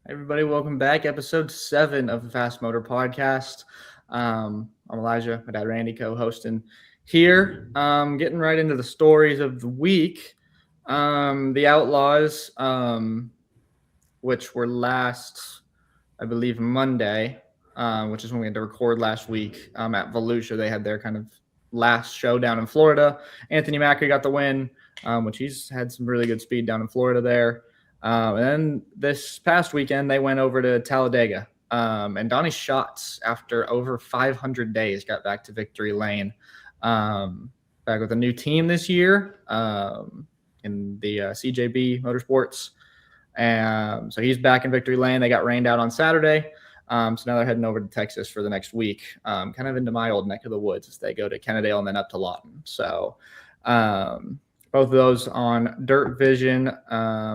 Everybody, welcome back. Episode 7 of the Fast Motor Podcast. I'm Elijah, my dad Randy, co-hosting here. Getting right into the stories of the week. The Outlaws, which were last, I believe, Monday, which is when we had to record last week at Volusia. They had their kind of last show down in Florida. Anthony Macri got the win, which he's had some really good speed down in Florida there. And then this past weekend, they went over to Talladega. And Donnie Schatz, after over 500 days, got back to victory lane. Back with a new team this year in the CJB Motorsports. So he's back in victory lane. They got rained out on Saturday. So now they're heading over to Texas for the next week, kind of into my old neck of the woods as they go to Kennedale and then up to Lawton. So both of those on Dirt Vision.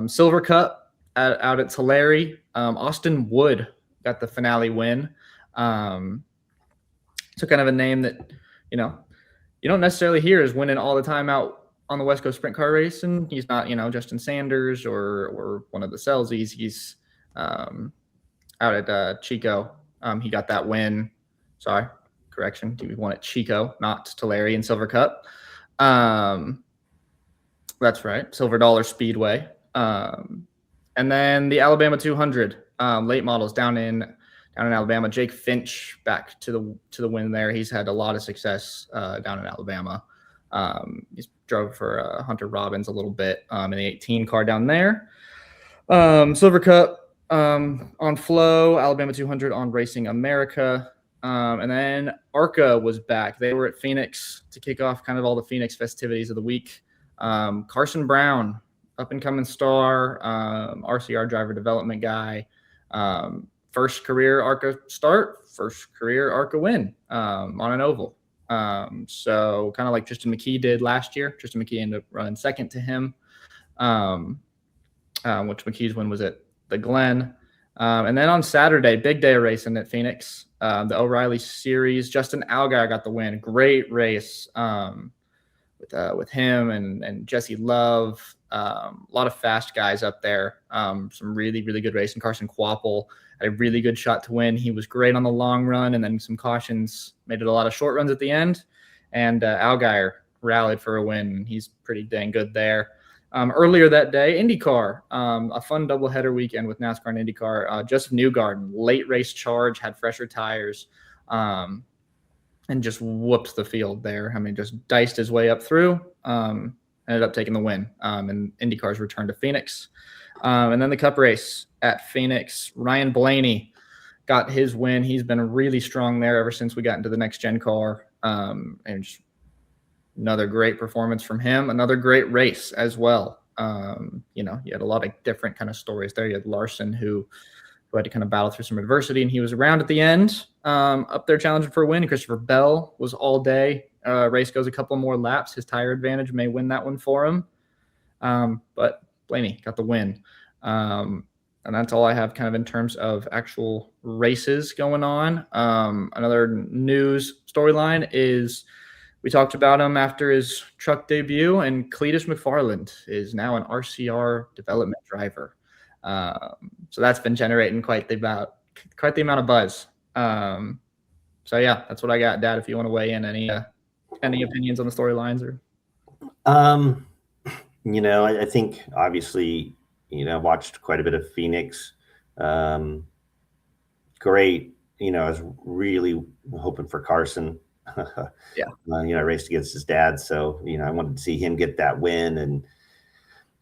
Silver Cup out at Tulare. Austin Wood got the finale win. So kind of a name that, you don't necessarily hear is winning all the time out on the West Coast Sprint Car Racing. He's not, Justin Sanders or one of the Selzies. He's out at Chico. He got that win. Sorry, correction. He won at Chico, not Tulare in Silver Cup. That's right, Silver Dollar Speedway. And then the Alabama 200 late models down in Alabama. Jake Finch back to the win there. He's had a lot of success down in Alabama. He's drove for Hunter Robbins a little bit in the 18 car down there. Silver Cup on Flow, Alabama 200 on Racing America. And then ARCA was back. They were at Phoenix to kick off kind of all the Phoenix festivities of the week. Carson Brown, up-and-coming star, RCR driver development guy. First career ARCA start, first career ARCA win on an oval. So kind of like Tristan McKee did last year. Tristan McKee ended up running second to him, which McKee's win was at the Glen. And then on Saturday, big day of racing at Phoenix, the O'Reilly Series. Justin Allgaier got the win. Great race with him and Jesse Love. A lot of fast guys up there. Some really, really good racing. Carson Quapple had a really good shot to win. He was great on the long run, and then some cautions made it a lot of short runs at the end. And Allgaier rallied for a win. He's pretty dang good there. Earlier that day, IndyCar, a fun doubleheader weekend with NASCAR and IndyCar. Joseph Newgarden, late race charge, had fresher tires, and just whooped the field there. I mean, just diced his way up through, ended up taking the win, and IndyCar's return to Phoenix. And then the Cup race at Phoenix, Ryan Blaney got his win. He's been really strong there ever since we got into the next-gen car, and just another great performance from him. Another great race as well. You had a lot of different kind of stories there. You had Larson who had to kind of battle through some adversity, and he was around at the end, up there challenging for a win. Christopher Bell was all day. Race goes a couple more laps. His tire advantage may win that one for him. But Blaney got the win. And that's all I have kind of in terms of actual races going on. Another news storyline is we talked about him after his truck debut, and Cletus McFarland is now an RCR development driver. So that's been generating quite the amount of buzz. So yeah, that's what I got. Dad, if you want to weigh in any opinions on the storylines or. I think obviously, I've watched quite a bit of Phoenix. Great. I was really hoping for Carson. Yeah. I raced against his dad, so I wanted to see him get that win, and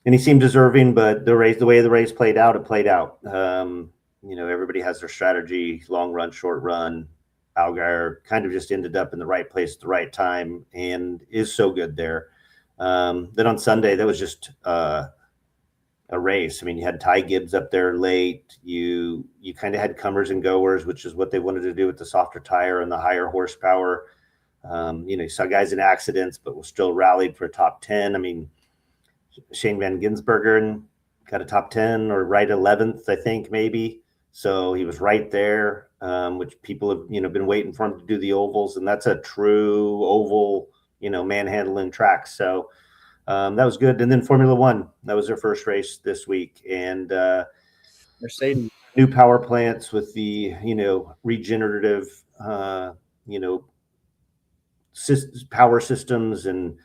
he seemed deserving. But the way the race played out, it played out. Everybody has their strategy: long run, short run. Allgaier kind of just ended up in the right place at the right time, and is so good there. Then on Sunday, that was just a race. I mean, you had Ty Gibbs up there late. You kind of had comers and goers, which is what they wanted to do with the softer tire and the higher horsepower. You saw guys in accidents, but was still rallied for a top 10. I mean, Shane Van Gisbergen got a top 10 or right 11th, I think, maybe. So he was right there, which people have, been waiting for him to do the ovals. And that's a true oval, manhandling track. So that was good. And then Formula One, that was their first race this week. And Mercedes. new power plants with the, regenerative, you know, power systems. And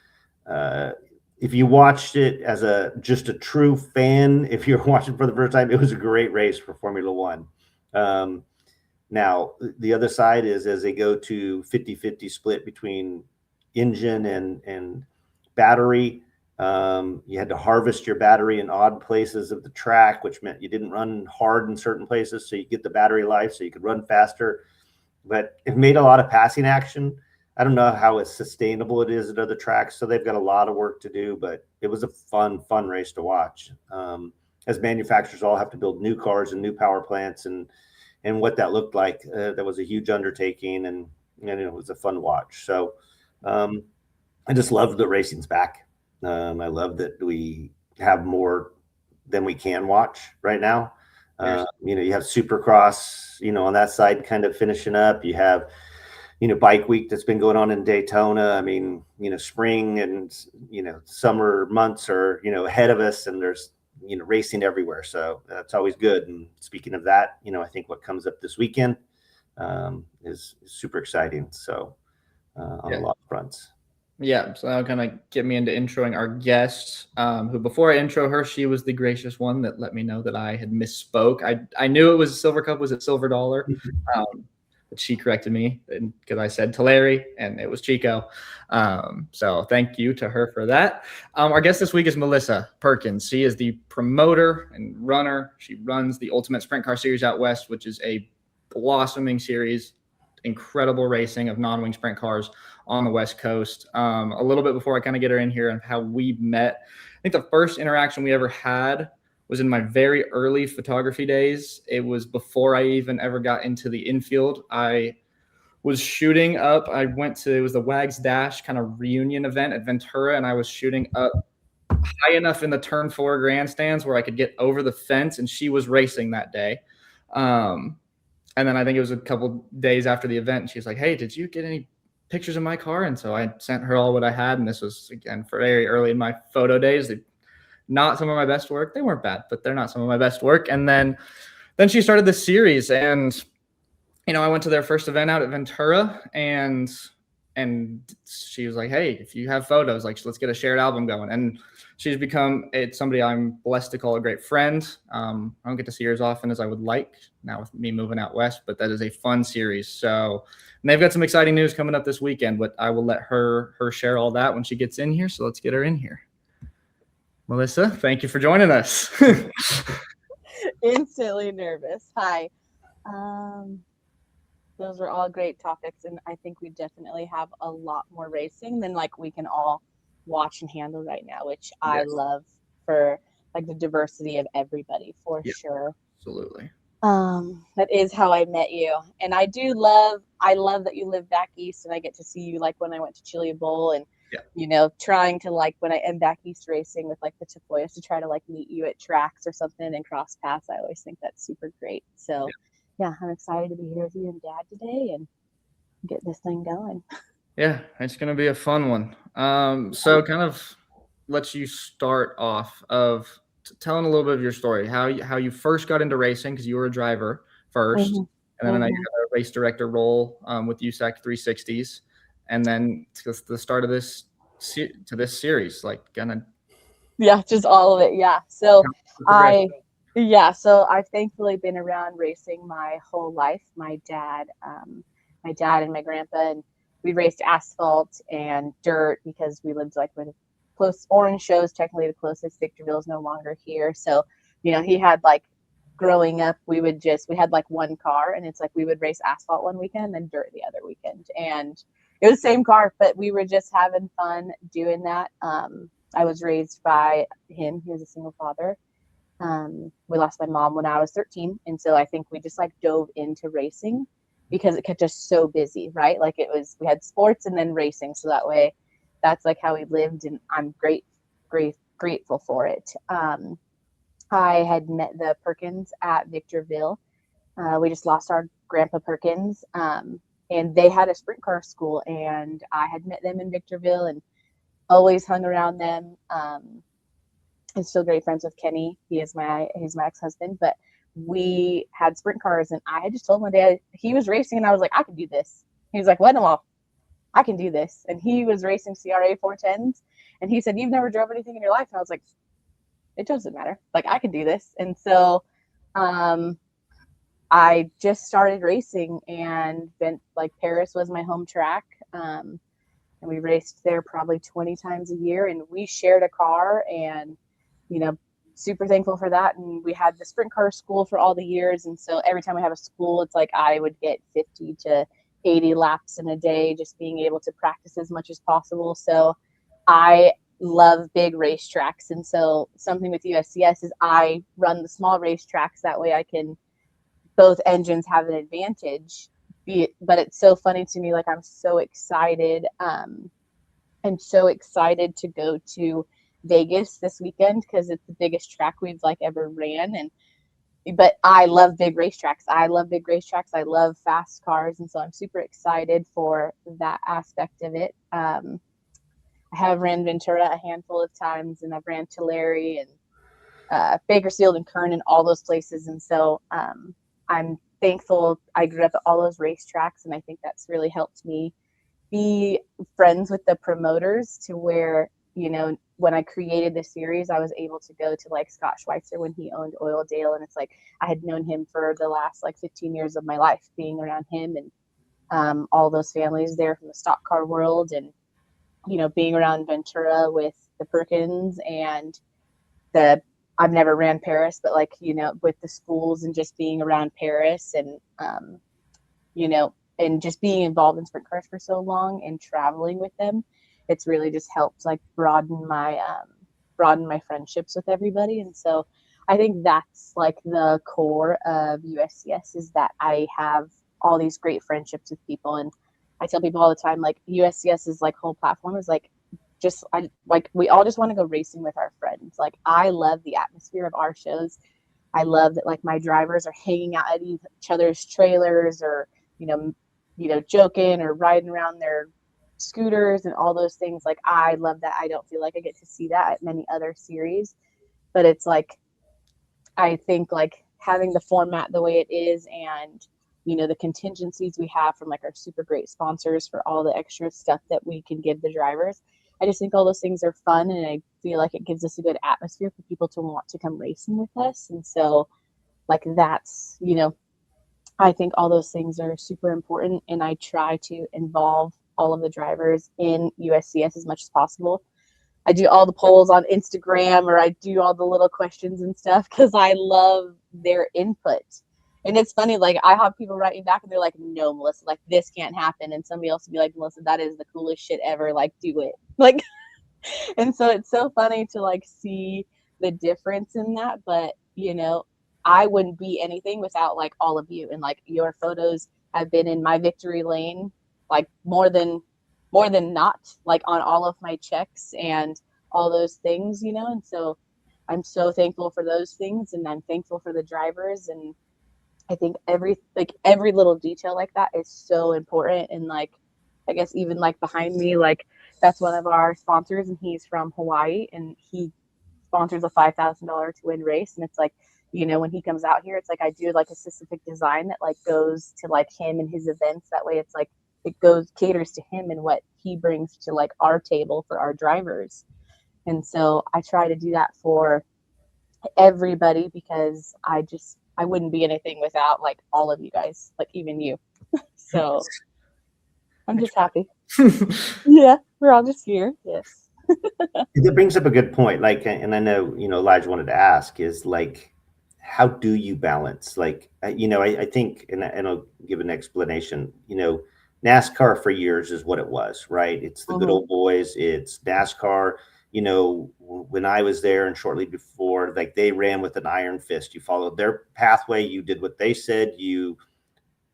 if you watched it as just a true fan, if you're watching for the first time, it was a great race for Formula One. Now, the other side is as they go to 50-50 split between engine and battery. You had to harvest your battery in odd places of the track, which meant you didn't run hard in certain places, so you get the battery life so you could run faster. But it made a lot of passing action. I don't know how sustainable it is at other tracks, so they've got a lot of work to do, but it was a fun race to watch. As manufacturers all have to build new cars and new power plants, and what that looked like, that was a huge undertaking, and it was a fun watch. So I just love that racing's back. I love that we have more than we can watch right now. You have Supercross, on that side kind of finishing up. You have, Bike Week that's been going on in Daytona. I mean, spring and, summer months are, ahead of us, and there's, racing everywhere. So that's always good. And speaking of that, I think what comes up this weekend is super exciting. So on a lot of fronts. Yeah, so that'll kind of get me into introing our guest, who before I intro her, she was the gracious one that let me know that I had misspoke. I knew it was Silver Cup was at Silver Dollar, but she corrected me because I said Tulare and it was Chico. So thank you to her for that. Our guest this week is Malyssa Perkins. She is the promoter and runner. She runs the Ultimate Sprint Car Series out west, which is a blossoming series, incredible racing of non-wing sprint cars on the West Coast. A little bit before I kind of get her in here and how we met, I think the first interaction we ever had was in my very early photography days. It was before I even ever got into the infield. I was shooting up. It was the Wags Dash kind of reunion event at Ventura, and I was shooting up high enough in the turn 4 grandstands where I could get over the fence, and she was racing that day. And then I think it was a couple days after the event, and she's like, "Hey, did you get any pictures of my car?" And so I sent her all what I had, and this was, again, for very early in my photo days. Not some of my best work. They weren't bad, but they're not some of my best work. And then she started this series, and I went to their first event out at Ventura, and she was like, "Hey, if you have photos, like, let's get a shared album going." And she's become somebody I'm blessed to call a great friend. I don't get to see her as often as I would like now with me moving out west, but that is a fun series. So, and they've got some exciting news coming up this weekend, but I will let her share all that when she gets in here. So let's get her in here. Malyssa, thank you for joining us. Instantly nervous. Hi. Those are all great topics, and I think we definitely have a lot more racing than we can all watch and handle right now, which I love for the diversity of everybody for sure. Absolutely. That is how I met you, and I love that you live back east, and I get to see you when I went to Chili Bowl, and trying to when I am back east racing with the Tapoyas to try to meet you at tracks or something and cross paths. I always think that's super great. So yeah, I'm excited to be here with you and Dad today and get this thing going. Yeah, it's going to be a fun one. So kind of lets you start off of telling a little bit of your story, how you first got into racing, because you were a driver first, and then I know you had a race director role with USAC 360s, and then to the start of this series, just all of it. Yeah. So I've thankfully been around racing my whole life. My dad and my grandpa, and we raced asphalt and dirt because we lived with close. Orange shows technically the closest. Victorville is no longer here. So, he had growing up, we had one car, and it's we would race asphalt one weekend and then dirt the other weekend. And it was the same car, but we were just having fun doing that. I was raised by him. He was a single father. We lost my mom when I was 13. And so I think we just dove into racing because it kept us so busy, right? We had sports and then racing. So that way that's how we lived, and I'm grateful for it. I had met the Perkins at Victorville. We just lost our grandpa Perkins. And they had a sprint car school, and I had met them in Victorville and always hung around them. I'm still great friends with Kenny. He's my ex-husband, but we had sprint cars, and I had just told him one day he was racing, and I was like, I can do this. He was like, what? Well, I can do this. And he was racing CRA 410s, and he said, you've never drove anything in your life? And I was like, it doesn't matter. Like, I can do this. And so I just started racing, and been like, Paris was my home track. And we raced there probably 20 times a year, and we shared a car, and, you know, super thankful for that. And we had the sprint car school for all the years. And so every time we have a school, it's like I would get 50 to 80 laps in a day, just being able to practice as much as possible. So I love big racetracks. And so something with USCS is I run the small racetracks. That way I can, both engines have an advantage. But it's so funny to me. Like, I'm so excited. I'm so excited to go to Vegas this weekend because it's the biggest track we've like ever ran. But I love big racetracks. I love fast cars. And so I'm super excited for that aspect of it. I have ran Ventura a handful of times, and I've ran Tulare and Bakersfield and Kern and all those places. And so I'm thankful I grew up at all those racetracks. And I think that's really helped me be friends with the promoters to where, you know, when I created this series, I was able to go to like Scott Schweitzer when he owned Oildale. And it's like, I had known him for the last like 15 years of my life, being around him and all those families there from the stock car world. And, you know, being around Ventura with the Perkins and I've never ran Paris, but like, you know, with the schools and just being around Paris and, you know, and just being involved in sprint cars for so long and traveling with them, it's really just helped like broaden my friendships with everybody. And so I think that's like the core of USCS, is that I have all these great friendships with people. And I tell people all the time, like, USCS's like whole platform is like, we all just want to go racing with our friends. Like, I love the atmosphere of our shows. I love that like my drivers are hanging out at each other's trailers, or, you know, joking or riding around their scooters and all those things. Like, I love that. I don't feel like I get to see that at many other series, but it's like, I think like having the format the way it is, and, you know, the contingencies we have from like our super great sponsors for all the extra stuff that we can give the drivers, I just think all those things are fun, and I feel like it gives us a good atmosphere for people to want to come racing with us. And so like, that's, you know, I think all those things are super important, and I try to involve all of the drivers in USCS as much as possible. I do all the polls on Instagram, or I do all the little questions and stuff because I love their input. And it's funny, like, I have people writing back and they're like, no, Melissa, like, this can't happen. And somebody else would be like, Melissa, that is the coolest shit ever. Like, do it. Like, and so it's so funny to like see the difference in that. But, you know, I wouldn't be anything without like all of you, and like your photos have been in my victory lane, like more than not, like on all of my checks and all those things, you know. And so I'm so thankful for those things, and I'm thankful for the drivers. And I think every little detail like that is so important. And like, I guess even like behind me, like, that's one of our sponsors, and he's from Hawaii, and he sponsors a $5,000 to win race. And it's like, you know, when he comes out here, it's like I do like a specific design that like goes to like him and his events. That way it's like it caters to him and what he brings to like our table for our drivers. And so I try to do that for everybody, because I wouldn't be anything without like all of you guys, like even you. So I'm just happy. Yeah, we're all just here. Yes. That brings up a good point. Like, and I know, you know, Elijah wanted to ask is like, how do you balance? Like, you know, I think, and I'll give an explanation, you know, NASCAR for years is what it was, right? It's the good old boys. It's NASCAR. You know, when I was there and shortly before, like, they ran with an iron fist. You followed their pathway. You did what they said. You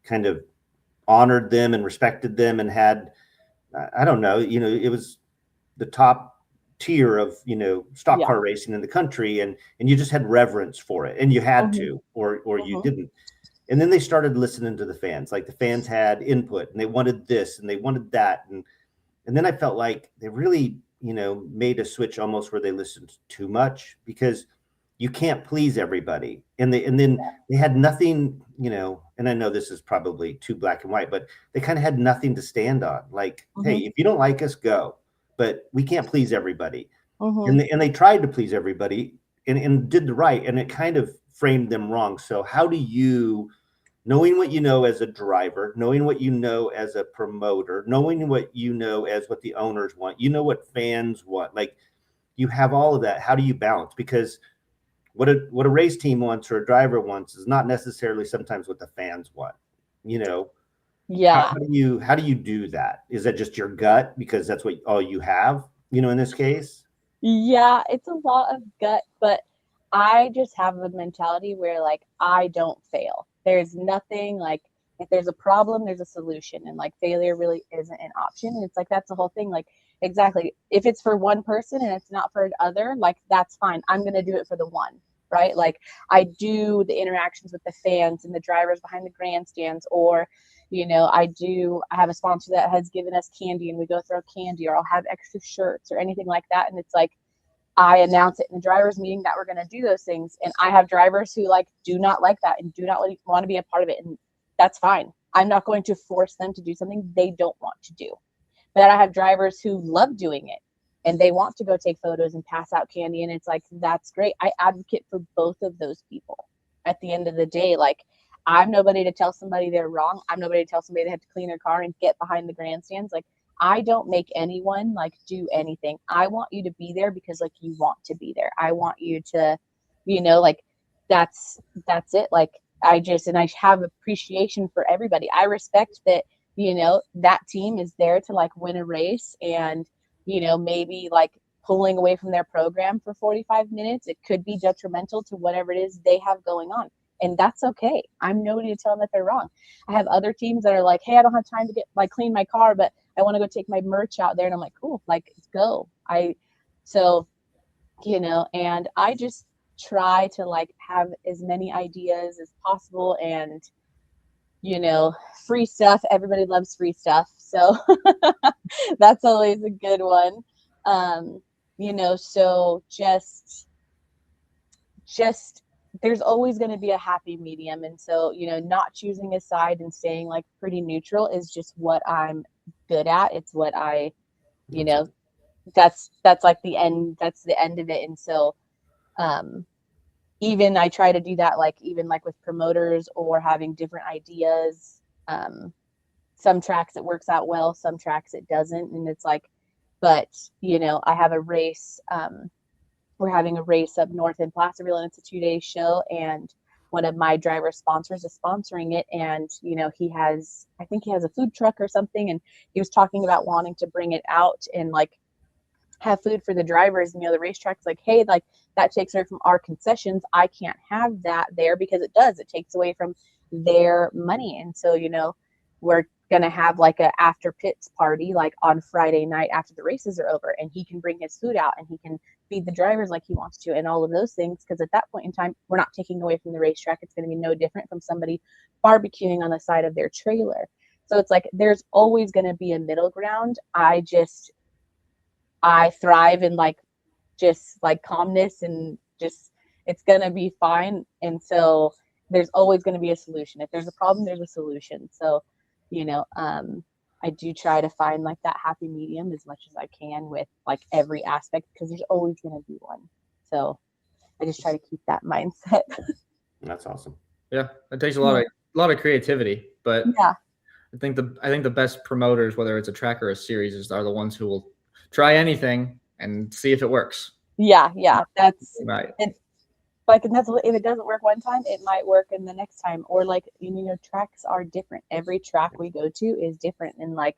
kind of honored them and respected them, and had, I don't know, you know, it was the top tier of, you know, stock car racing in the country, and you just had reverence for it, and you had to, or you didn't. And then they started listening to the fans. Like, the fans had input, and they wanted this and they wanted that, and then I felt like they really, you know, made a switch almost where they listened too much, because you can't please everybody. And then they had nothing, and I know this is probably too black and white, but they kind of had nothing to stand on. Like, hey, if you don't like us, go. But we can't please everybody. And they tried to please everybody and did the right, and it kind of framed them wrong. So how do you, knowing what you know as a driver, knowing what you know as a promoter, knowing what you know as what the owners want, what fans want, like you have all of that. How do you balance? Because what a race team wants or a driver wants is not necessarily sometimes what the fans want. Yeah. How do you do that? Is that just your gut because that's what all you have, in this case? Yeah, it's a lot of gut, but I just have a mentality where like I don't fail. There's nothing like if there's a problem, there's a solution, and like failure really isn't an option. And it's like that's the whole thing. Like exactly, if it's for one person and it's not for another, like that's fine. I'm gonna do it for the one, right? Like I do the interactions with the fans and the drivers behind the grandstands, or I have a sponsor that has given us candy and we go throw candy, or I'll have extra shirts or anything like that. And it's like, I announce it in the drivers meeting that we're going to do those things. And I have drivers who like, do not like that and do not want to be a part of it. And that's fine. I'm not going to force them to do something they don't want to do. But I have drivers who love doing it and they want to go take photos and pass out candy. And it's like, that's great. I advocate for both of those people. At the end of the day, like, I'm nobody to tell somebody they're wrong. I'm nobody to tell somebody they have to clean their car and get behind the grandstands. Like, I don't make anyone like do anything. I want you to be there because like you want to be there. I want you to, like that's it. Like I have appreciation for everybody. I respect that, that team is there to like win a race and, maybe like pulling away from their program for 45 minutes. It could be detrimental to whatever it is they have going on. And that's okay. I'm nobody to tell them that they're wrong. I have other teams that are like, hey, I don't have time to get like clean my car, but I want to go take my merch out there. And I'm like, cool, like go. And I just try to like have as many ideas as possible and, free stuff. Everybody loves free stuff. So that's always a good one. So just there's always going to be a happy medium. And so, not choosing a side and staying like pretty neutral is just what I'm good at. It's what I, that's like the end, that's the end of it. And so, even I try to do that, like, even like with promoters or having different ideas, some tracks it works out well, some tracks it doesn't. And it's like, but, I have a race, we're having a race up north in Placerville and it's a 2-day show. And one of my driver sponsors is sponsoring it. And, I think he has a food truck or something. And he was talking about wanting to bring it out and like have food for the drivers. And, the racetrack's like, hey, like that takes away from our concessions. I can't have that there because it takes away from their money. And so, we're going to have like a after pits party, like on Friday night after the races are over, and he can bring his food out and he can feed the drivers like he wants to and all of those things. Because at that point in time, we're not taking away from the racetrack. It's going to be no different from somebody barbecuing on the side of their trailer. So it's like, there's always going to be a middle ground. I thrive in like, just like calmness and just, it's going to be fine. And so there's always going to be a solution. If there's a problem, there's a solution. So, I do try to find like that happy medium as much as I can with like every aspect, because there's always going to be one. So I just try to keep that mindset. That's awesome. Yeah. It takes a lot of creativity, but yeah, I think the best promoters, whether it's a track or a series, are the ones who will try anything and see if it works. Yeah. That's right. Like, and that's, if it doesn't work one time, it might work in the next time. Or like, tracks are different. Every track we go to is different, and like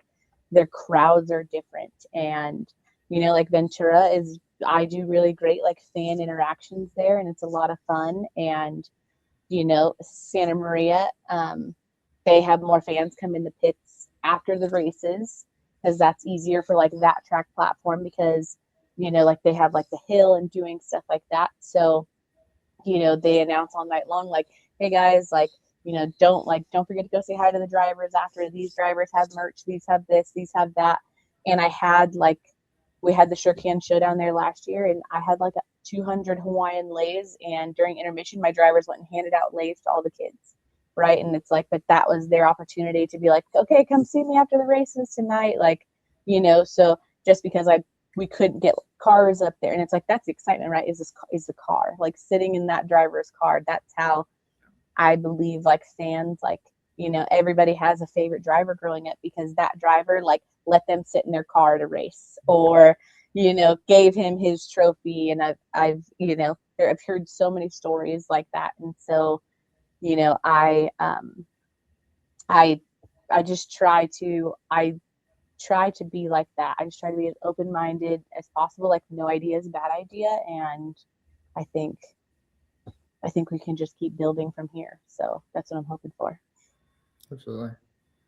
their crowds are different. And like Ventura I do really great like fan interactions there, and it's a lot of fun. And Santa Maria, they have more fans come in the pits after the races, because that's easier for like that track platform, because like they have like the hill and doing stuff like that. So they announce all night long, like, hey guys, like, don't forget to go say hi to the drivers after. These drivers have merch, these have this, these have that. And I had like we had the Sure Can Showdown there last year, and I had like 200 Hawaiian leis, and during intermission, my drivers went and handed out leis to all the kids, right? And it's like, but that was their opportunity to be like, okay, come see me after the races tonight, like, you know. So just because we couldn't get cars up there, and it's like, that's the excitement, right? Is the car, like sitting in that driver's car. That's how I believe, like, fans, like, you know, everybody has a favorite driver growing up because that driver, like, let them sit in their car to race, or, you know, gave him his trophy. And I've you know, I've heard so many stories like that. And so, you know, I just try to be like that. I just try to be as open-minded as possible. Like, no idea is a bad idea. And I think we can just keep building from here. So that's what I'm hoping for. Absolutely.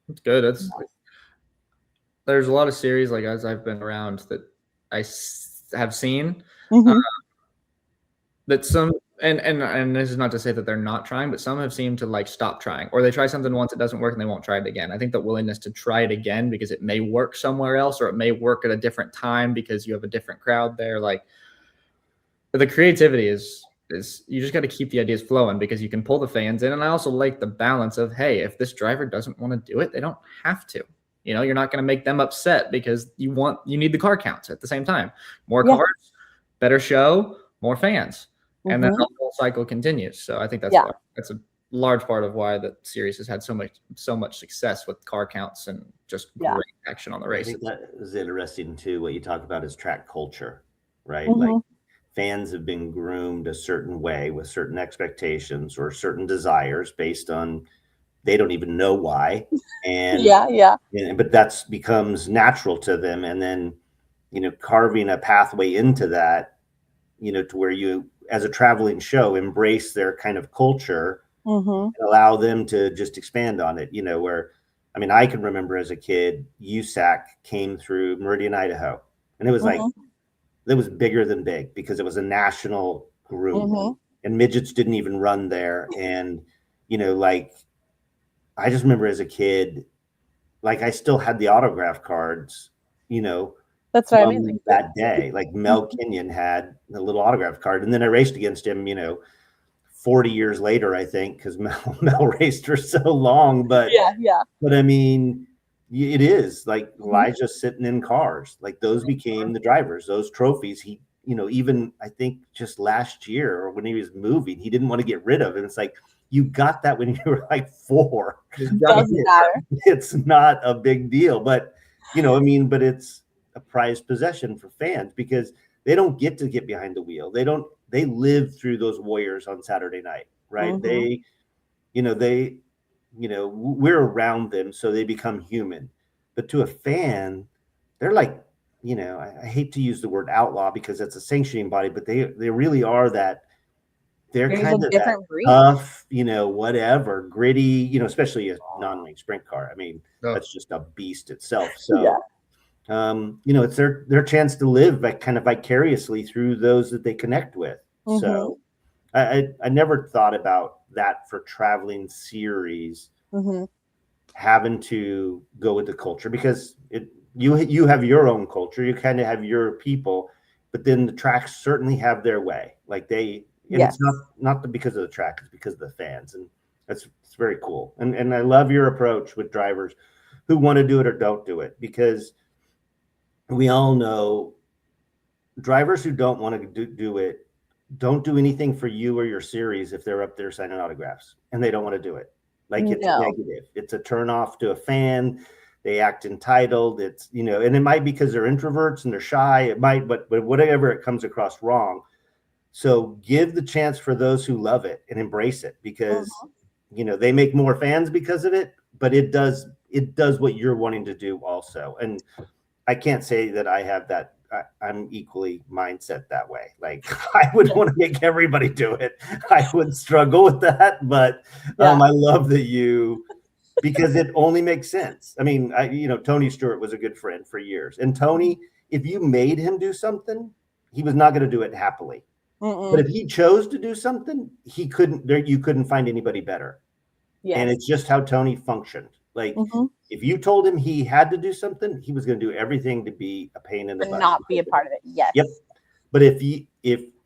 That's good. There's a lot of series, like, as I've been around, that I have seen that some, and this is not to say that they're not trying, but some have seemed to, like, stop trying, or they try something once, it doesn't work, and they won't try it again. I think the willingness to try it again because it may work somewhere else, or it may work at a different time because you have a different crowd there. Like, but the creativity is you just got to keep the ideas flowing because you can pull the fans in. And I also like the balance of, hey, if this driver doesn't want to do it, they don't have to. You know, you're not going to make them upset because you need the car counts at the same time. More cars, better show, more fans. And then the whole cycle continues. So I think that's a large part of why the series has had so much success with car counts and just great action on the race. I think that is interesting too. What you talk about is track culture, right? Like, fans have been groomed a certain way with certain expectations or certain desires based on, they don't even know why. And but that's becomes natural to them. And then, you know, carving a pathway into that, you know, to where you, as a traveling show, embrace their kind of culture and allow them to just expand on it, you know, where, I mean, I can remember as a kid, USAC came through Meridian, Idaho, and it was like, it was bigger than big because it was a national group and midgets didn't even run there. And, you know, like, I just remember as a kid, like, I still had the autograph cards, you know, that's what I mean. Like, that day, like Mel Kenyon had a little autograph card, and then I raced against him, you know, 40 years later, I think, because Mel raced for so long. But but I mean, it is like Elijah sitting in cars, like those became the drivers, those trophies. He, you know, even I think just last year or when he was moving, he didn't want to get rid of it. It's like, you got that when you were like 4. Doesn't matter. It's not a big deal, but, you know, I mean, but it's a prized possession for fans because they don't get to get behind the wheel. They live through those warriors on Saturday night, right? We're around them, so they become human. But to a fan, they're like, you know, I hate to use the word outlaw because it's a sanctioning body, but they really are that. They're kind of different breed. Tough, you know, whatever, gritty, you know, especially a non-wing sprint car. I mean, that's just a beast itself. So, you know, it's their chance to live kind of vicariously through those that they connect with. So I never thought about that for traveling series, having to go with the culture because you have your own culture. You kind of have your people, but then the tracks certainly have their way. Like it's not because of the track, it's because of the fans. And it's very cool. And I love your approach with drivers who want to do it or don't do it, because we all know drivers who don't want to do it don't do anything for you or your series if they're up there signing autographs and they don't want to do it. Like, it's negative. It's a turn off to a fan. They act entitled. It's, you know, and it might be because they're introverts and they're shy. It might, but whatever, it comes across wrong. So give the chance for those who love it and embrace it, because, you know, they make more fans because of it, but it does what you're wanting to do also. And I can't say that I have that. I'm equally mindset that way. Like, I would want to make everybody do it. I would struggle with that, but I love that because it only makes sense. I mean, Tony Stewart was a good friend for years, and Tony, if you made him do something, he was not going to do it happily. But if he chose to do something, you couldn't find anybody better. Yes. And it's just how Tony functioned. Like Mhm. if you told him he had to do something, he was going to do everything to be a pain in the But butt. not be a part of it. Yes. Yep. But if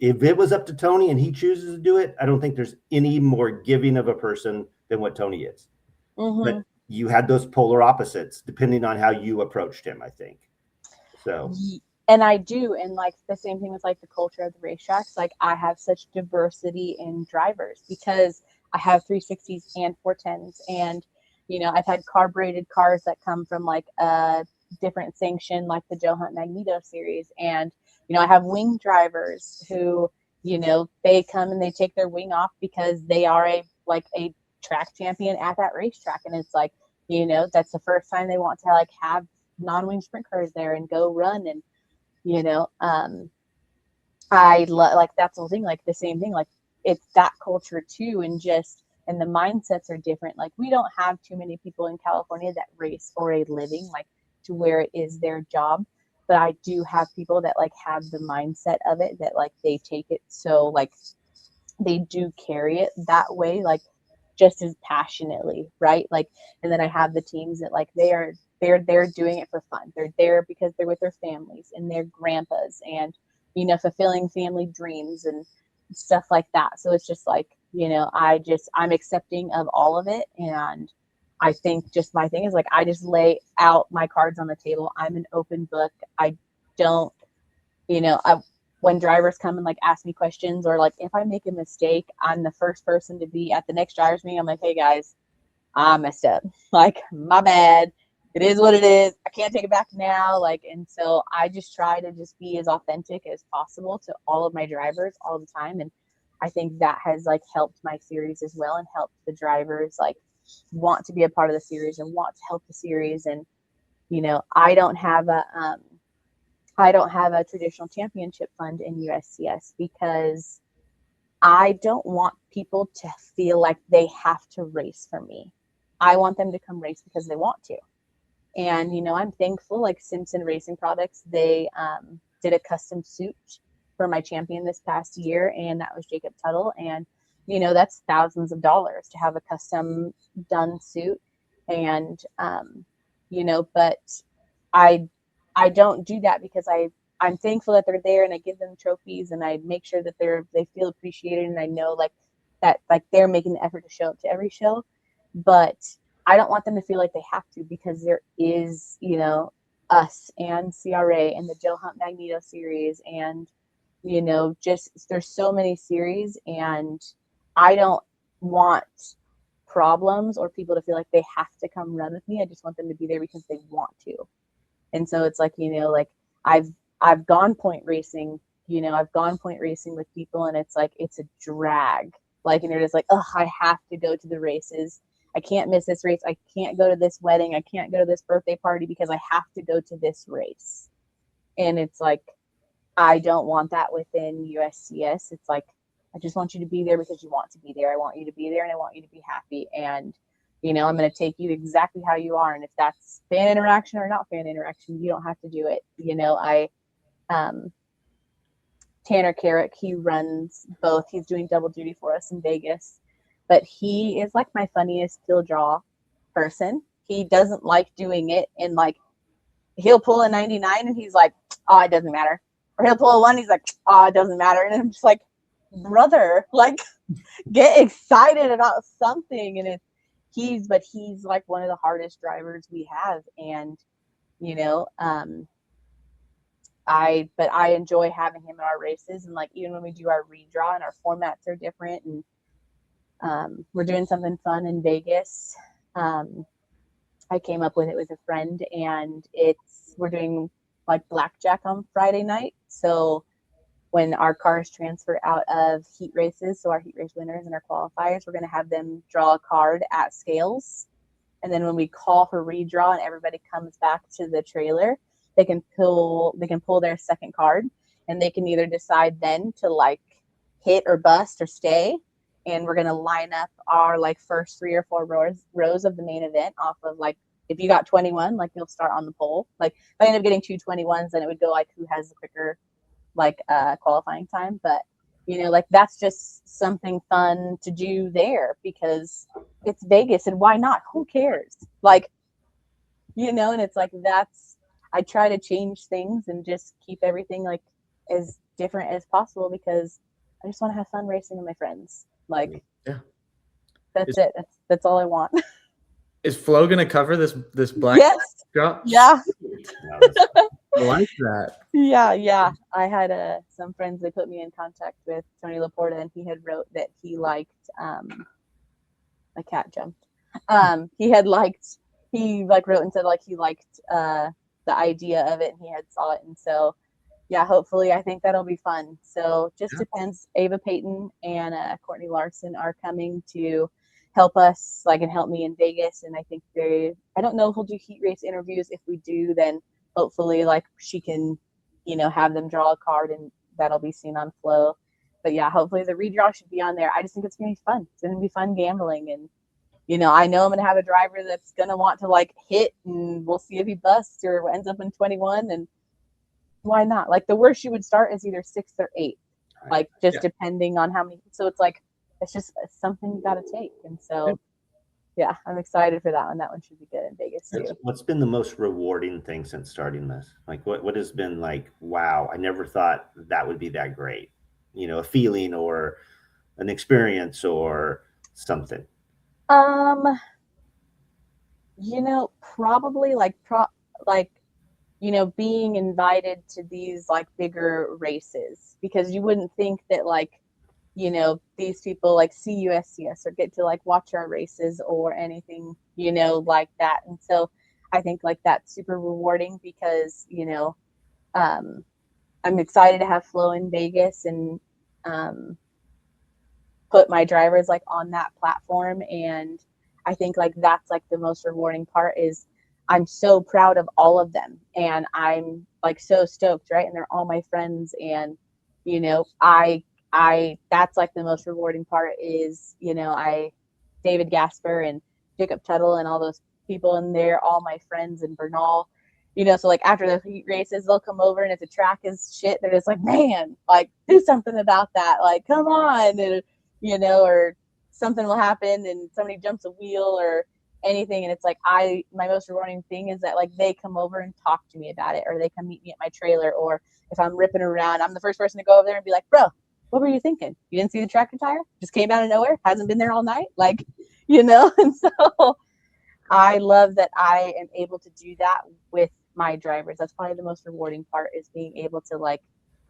it was up to Tony and he chooses to do it, I don't think there's any more giving of a person than what Tony is. Mhm. But you had those polar opposites depending on how you approached him, I think. So And I do, and like the same thing with like the culture of the racetracks. Like I have such diversity in drivers because I have 360s and 410s, and I've had carbureted cars that come from like a different sanction, like the Joe Hunt Magneto series, and I have wing drivers who they come and they take their wing off because they are a track champion at that racetrack, and it's like that's the first time they want to like have non-wing sprint cars there and go run. And like that's the whole thing, like the same thing, like it's that culture too, and the mindsets are different. Like we don't have too many people in California that race for a living, like to where it is their job, but I do have people that like have the mindset of it, that like they take it, so like they do carry it that way, like just as passionately, right? Like, and then I have the teams that like they're doing it for fun. They're there because they're with their families and their grandpas, and fulfilling family dreams and stuff like that. So it's just like I'm accepting of all of it, and I think just my thing is like I just lay out my cards on the table. I'm an open book. I don't, I when drivers come and like ask me questions, or like if I make a mistake, I'm the first person to be at the next drivers meeting. I'm like, hey guys, I messed up. Like, my bad. It is what it is. I can't take it back now. Like, and so I just try to just be as authentic as possible to all of my drivers all the time. And I think that has like helped my series as well, and helped the drivers like want to be a part of the series and want to help the series. And I don't have a traditional championship fund in USCS because I don't want people to feel like they have to race for me. I want them to come race because they want to. And, I'm thankful, like Simpson Racing Products, they did a custom suit for my champion this past year, and that was Jacob Tuttle. And, that's thousands of dollars to have a custom done suit. And, but I don't do that because I'm thankful that they're there, and I give them trophies, and I make sure that they feel appreciated, and I know like that like they're making the effort to show up to every show. But I don't want them to feel like they have to, because there is, us and CRA and the Joe Hunt Magneto series, and just there's so many series, and I don't want problems or people to feel like they have to come run with me. I just want them to be there because they want to. And so it's like, like I've gone point racing, I've gone point racing with people, and it's like, it's a drag. Like, and you're just like, oh, I have to go to the races. I can't miss this race. I can't go to this wedding. I can't go to this birthday party because I have to go to this race. And it's like, I don't want that within USCS. It's like, I just want you to be there because you want to be there. I want you to be there, and I want you to be happy. And I'm going to take you exactly how you are. And if that's fan interaction or not fan interaction, you don't have to do it. Tanner Carrick, he runs both. He's doing double duty for us in Vegas, but he is like my funniest field draw person. He doesn't like doing it, and like he'll pull a 99 and he's like, oh, it doesn't matter. Or he'll pull a 1, he's like, oh, it doesn't matter. And I'm just like, brother, like get excited about something. And he's like one of the hardest drivers we have. And I enjoy having him in our races, and like even when we do our redraw and our formats are different, and we're doing something fun in Vegas. I came up with it with a friend, and we're doing like blackjack on Friday night. So when our cars transfer out of heat races, so our heat race winners and our qualifiers, we're going to have them draw a card at scales. And then when we call for redraw and everybody comes back to the trailer, they can pull their second card, and they can either decide then to like hit or bust or stay. And we're going to line up our like first 3 or 4 rows of the main event off of like, if you got 21, like you'll start on the pole. Like if I end up getting 2 21s, then it would go like who has the quicker like qualifying time. But like that's just something fun to do there because it's Vegas and why not? Who cares? Like, and it's like I try to change things and just keep everything like as different as possible because I just want to have fun racing with my friends. Like, Yeah. That's it. That's all I want. Is Flo gonna cover this black Yes. drop? Yeah. I like that. Yeah. I had some friends that put me in contact with Tony Laporta, and he had wrote that he liked a cat jumped. He wrote and said like he liked the idea of it, and he had saw it, and so yeah, hopefully I think that'll be fun. So just depends. Ava Payton and Courtney Larson are coming to help us, like, and help me in Vegas. And I think I don't know if we'll do heat race interviews. If we do, then hopefully like she can, have them draw a card and that'll be seen on Flow. But yeah, hopefully the redraw should be on there. I just think it's going to be fun. It's going to be fun gambling. And, I know I'm going to have a driver that's going to want to like hit, and we'll see if he busts or ends up in 21. And why not? Like the worst you would start is either 6th or 8th, like just depending on how many. So it's like, it's just something you got to take. And so, yeah, I'm excited for that one. That one should be good in Vegas too. What's been the most rewarding thing since starting this? Like what has been like, wow, I never thought that would be that great. A feeling or an experience or something. Probably being invited to these like bigger races, because you wouldn't think that like, these people like see USCS or get to like watch our races or anything, like that. And so I think like that's super rewarding because, I'm excited to have Flo in Vegas and put my drivers like on that platform. And I think like that's like the most rewarding part is I'm so proud of all of them, and I'm like so stoked, right? And they're all my friends, and I that's like the most rewarding part is David Gasper and Jacob Tuttle and all those people, and they're all my friends, and Bernal, so like after the heat races they'll come over, and if the track is shit they're just like, man, like do something about that, like come on, and or something will happen and somebody jumps a wheel or anything, and it's like my most rewarding thing is that like they come over and talk to me about it, or they come meet me at my trailer, or if I'm ripping around I'm the first person to go over there and be like, bro, what were you thinking? You didn't see the tractor tire? Just came out of nowhere? Hasn't been there all night? Like, and so I love that I am able to do that with my drivers. That's probably the most rewarding part, is being able to like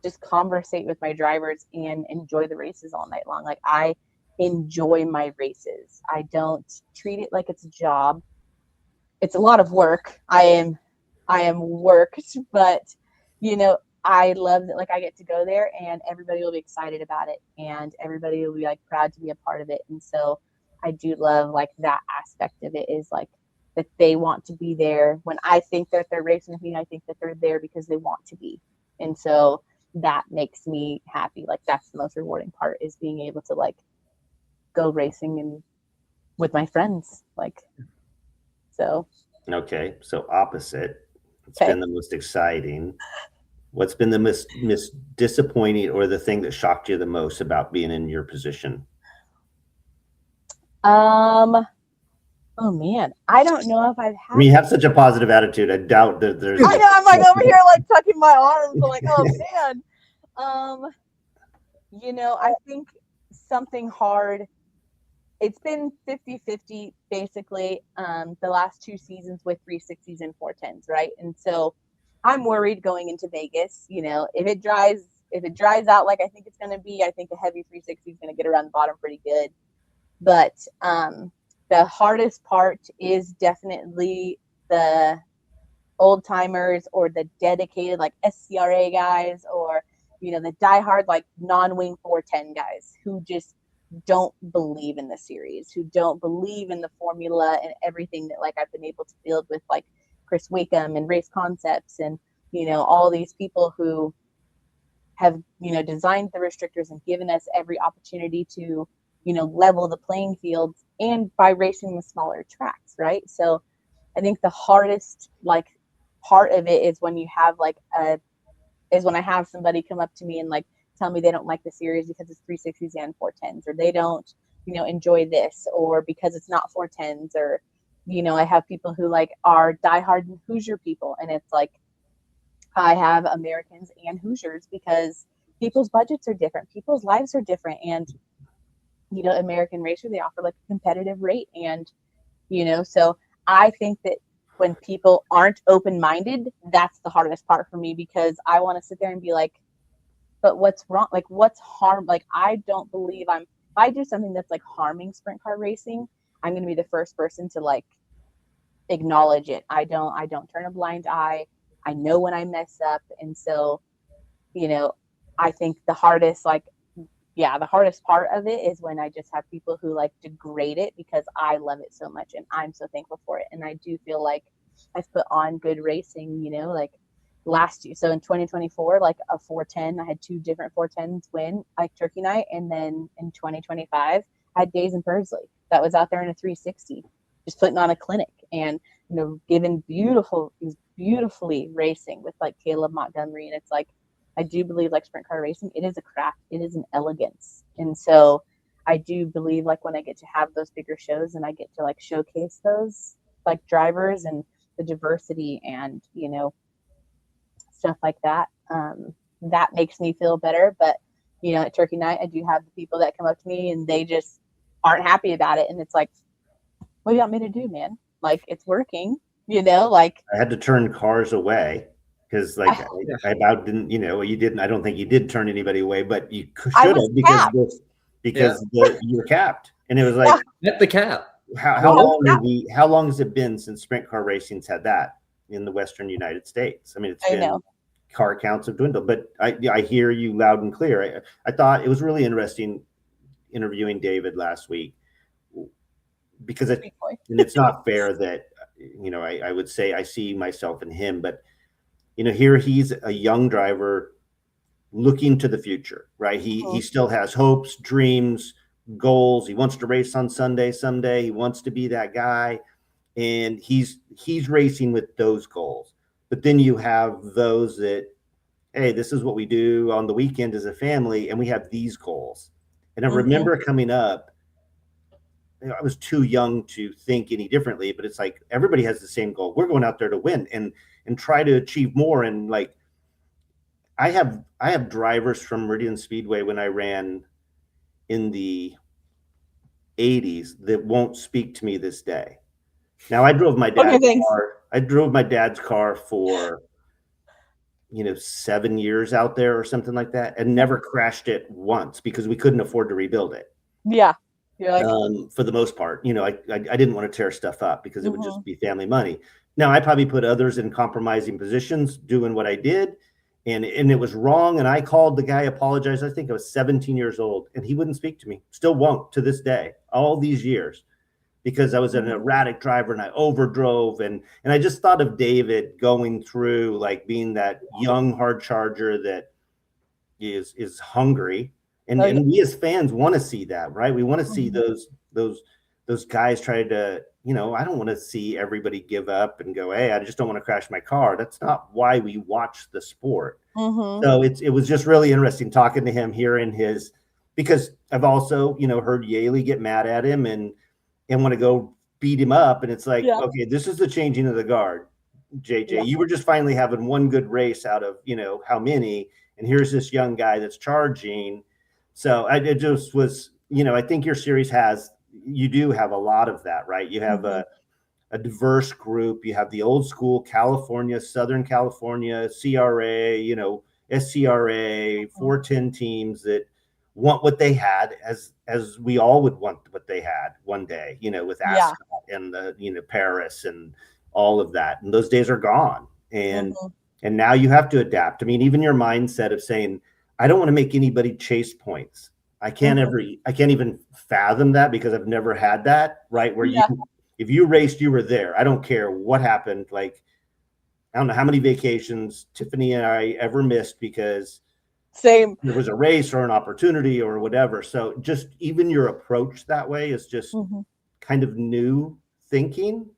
just conversate with my drivers and enjoy the races all night long. Like I enjoy my races. I don't treat it like it's a job. It's a lot of work. I am worked, but I love that like I get to go there and everybody will be excited about it and everybody will be like proud to be a part of it. And so I do love like that aspect of it, is like that they want to be there. When I think that they're racing with me, I think that they're there because they want to be. And so that makes me happy. Like that's the most rewarding part, is being able to like go racing and with my friends. Like, so. Okay. So opposite. It's been the most exciting. What's been the most disappointing, or the thing that shocked you the most about being in your position? Oh man, I don't know if I've had. I mean, you have such a positive attitude. I doubt that there's. I know, I'm like over here like tucking my arms, like, oh man. I think something hard. It's been 50-50 basically the last 2 seasons with 360s and 410s, right? And so I'm worried going into Vegas. If it dries out like I think it's going to be, I think a heavy 360 is going to get around the bottom pretty good. But the hardest part is definitely the old timers or the dedicated like SCRA guys, or the diehard like non-wing 410 guys who just don't believe in the series, who don't believe in the formula and everything that like I've been able to build with like Chris Wakeham and Race Concepts and all these people who have designed the restrictors and given us every opportunity to level the playing field, and by racing the smaller tracks, right? So I think the hardest like part of it is when you have like is when I have somebody come up to me and like tell me they don't like the series because it's 360s and 410s, or they don't, enjoy this, or because it's not 410s, or, I have people who like are diehard Hoosier people. And it's like, I have Americans and Hoosiers because people's budgets are different. People's lives are different. And, American Racer, they offer like a competitive rate. And, so I think that when people aren't open-minded, that's the hardest part for me, because I want to sit there and be like, but what's wrong? Like, what's harm? Like, I don't believe if I do something that's like harming sprint car racing, I'm going to be the first person to like acknowledge it. I don't turn a blind eye. I know when I mess up. And so, I think the hardest part of it is when I just have people who like degrade it because I love it so much and I'm so thankful for it. And I do feel like I've put on good racing, like last year. So in 2024, like a 410, I had 2 different 410s win, like Turkey Night. And then in 2025, I had Days in Pursley that was out there in a 360, just putting on a clinic and, given beautifully racing with like Caleb Montgomery. And it's like, I do believe like sprint car racing, it is a craft, it is an elegance. And so I do believe like when I get to have those bigger shows and I get to like showcase those like drivers and the diversity and, stuff like that, that makes me feel better. But, at Turkey Night, I do have the people that come up to me and they just aren't happy about it. And it's like, what do you want me to do, man? Like, it's working, like. I had to turn cars away. Because like I about didn't, you didn't. I don't think you did turn anybody away, but you should have because you were capped, and it was like hit the cap. How long has it been since sprint car racing's had that in the Western United States? I mean, it's been car counts have dwindled, but I hear you loud and clear. I thought it was really interesting interviewing David last week because and it's not fair that I would say I see myself in him, but. Here he's a young driver looking to the future, right? He still has hopes, dreams, goals. He wants to race on Sunday someday. He wants to be that guy. And he's racing with those goals. But then you have those that, hey, this is what we do on the weekend as a family, and we have these goals. And I remember coming up, I was too young to think any differently, but it's like everybody has the same goal. We're going out there to win and try to achieve more. And like I have drivers from Meridian Speedway when I ran in the 80s that won't speak to me this day. Now I drove my dad's car. I drove my dad's car for 7 years out there or something like that, and never crashed it once because we couldn't afford to rebuild it. Yeah. You're like, for the most part, I didn't want to tear stuff up because it would just be family money. Now I probably put others in compromising positions doing what I did, and it was wrong. And I called the guy, apologized. I think I was 17 years old, and he wouldn't speak to me. Still won't to this day, all these years, because I was an erratic driver and I overdrove. And I just thought of David going through like being that young hard charger that is hungry. And we as fans want to see that, right? We want to see those guys try to, I don't want to see everybody give up and go, hey, I just don't want to crash my car. That's not why we watch the sport. So it was just really interesting talking to him, hearing because I've also, heard Yaley get mad at him and want to go beat him up. And it's like, okay, this is the changing of the guard, JJ. You were just finally having one good race out of, how many, and here's this young guy that's charging. So it just was, I think your series you do have a lot of that, right? You have a diverse group. You have the old school California, Southern California, CRA, SCRA, 410 teams that want what they had as we all would want what they had one day, with Ascot and the, Paris and all of that. And those days are gone. And now you have to adapt. I mean, even your mindset of saying, I don't want to make anybody chase points. I can't even fathom that because I've never had that, right? Where if you raced, you were there. I don't care what happened. Like, I don't know how many vacations Tiffany and I ever missed because there was a race or an opportunity or whatever. So just even your approach that way is just kind of new thinking.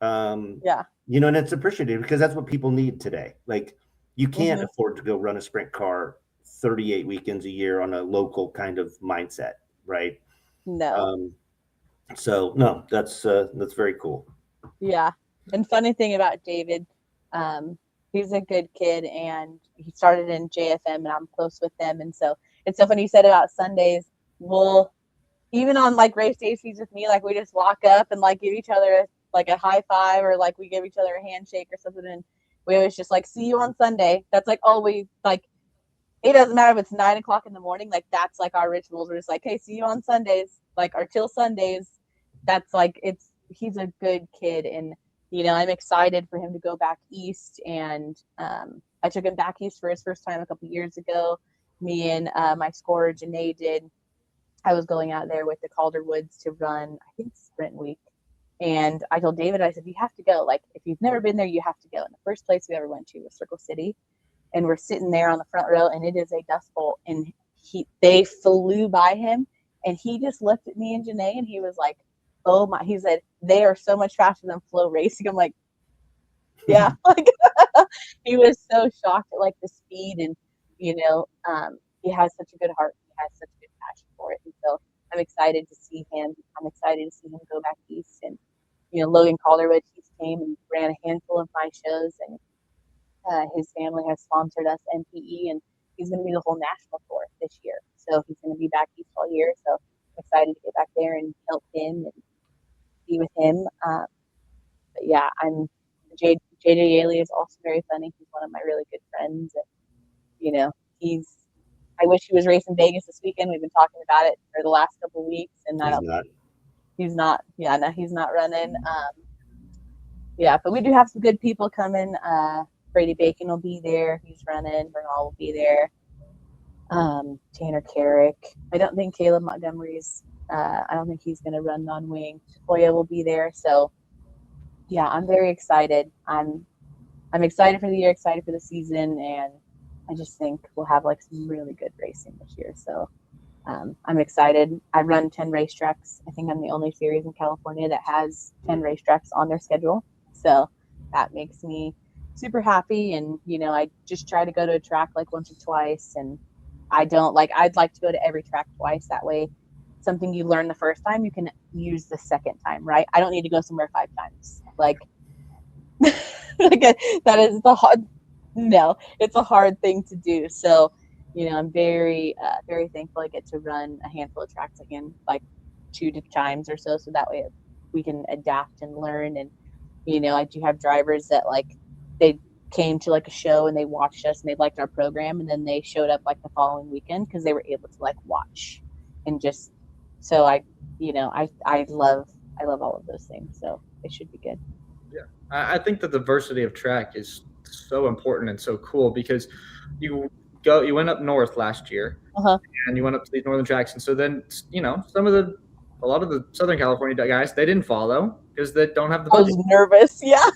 And it's appreciated because that's what people need today. Like, you can't afford to go run a sprint car 38 weekends a year on a local kind of mindset, right? No. So no, that's very cool. Yeah. And funny thing about David, he's a good kid, and he started in JFM, and I'm close with them. And so it's so funny you said about Sundays. We'll, even on like race days, he's with me, like we just walk up and like give each other like a high five, or like we give each other a handshake or something. And we always just like, see you on Sunday. That's like always, like, it doesn't matter if it's 9 o'clock in the morning. Like that's like our rituals. We're just like, hey, see you on Sundays, like, or till Sundays. That's like, he's a good kid. And, I'm excited for him to go back east. And I took him back east for his first time a couple years ago. Me and my scorer, Janae, did. I was going out there with the Calderwoods to run, I think, sprint week. And I told David, I said, you have to go. Like, if you've never been there, you have to go. And the first place we ever went to was Circle City. And we're sitting there on the front row, and it is a dust bowl. And they flew by him, and he just looked at me and Janae, and he was like, oh my, he said, they are so much faster than flow racing. I'm like, yeah. Like, he was so shocked at like the speed, and, he has such a good heart. He has such a good passion for it. And so I'm excited to see him. I'm excited to see him go back east. And, Logan Calderwood, he came and ran a handful of my shows, and his family has sponsored us MPE, and he's going to be the whole national tour this year. So he's going to be back east all year. So I'm excited to get back there and help him and be with him. But yeah, JJ Yaley is also very funny. He's one of my really good friends. And, I wish he was racing Vegas this weekend. We've been talking about it for the last couple of weeks, and he's not. Yeah, no, he's not running. Yeah, but we do have some good people coming. Brady Bacon will be there. He's running. Bernal will be there. Tanner Carrick. I don't think Caleb Montgomery's. I don't think he's going to run non-wing. Hoya will be there. So, yeah, I'm very excited. I'm excited for the year, excited for the season, and I just think we'll have like some really good racing this year. So I'm excited. I run 10 racetracks. I think I'm the only series in California that has 10 racetracks on their schedule. So that makes me super happy. And, I just try to go to a track like once or twice. And I'd like to go to every track twice. That way, something you learn the first time, you can use the second time, right? I don't need to go somewhere 5 times. Like, that is it's a hard thing to do. So, I'm very, very thankful I get to run a handful of tracks again, like 2 times or so. So that way we can adapt and learn. And, I do have drivers that like, they came to like a show and they watched us and they liked our program. And then they showed up like the following weekend because they were able to like watch and just, so I love all of those things. So it should be good. Yeah. I think the diversity of track is so important and so cool because you went up north last year and you went up to these northern tracks. And so then, a lot of the Southern California guys, they didn't follow because they don't have the budget. I was nervous. Yeah.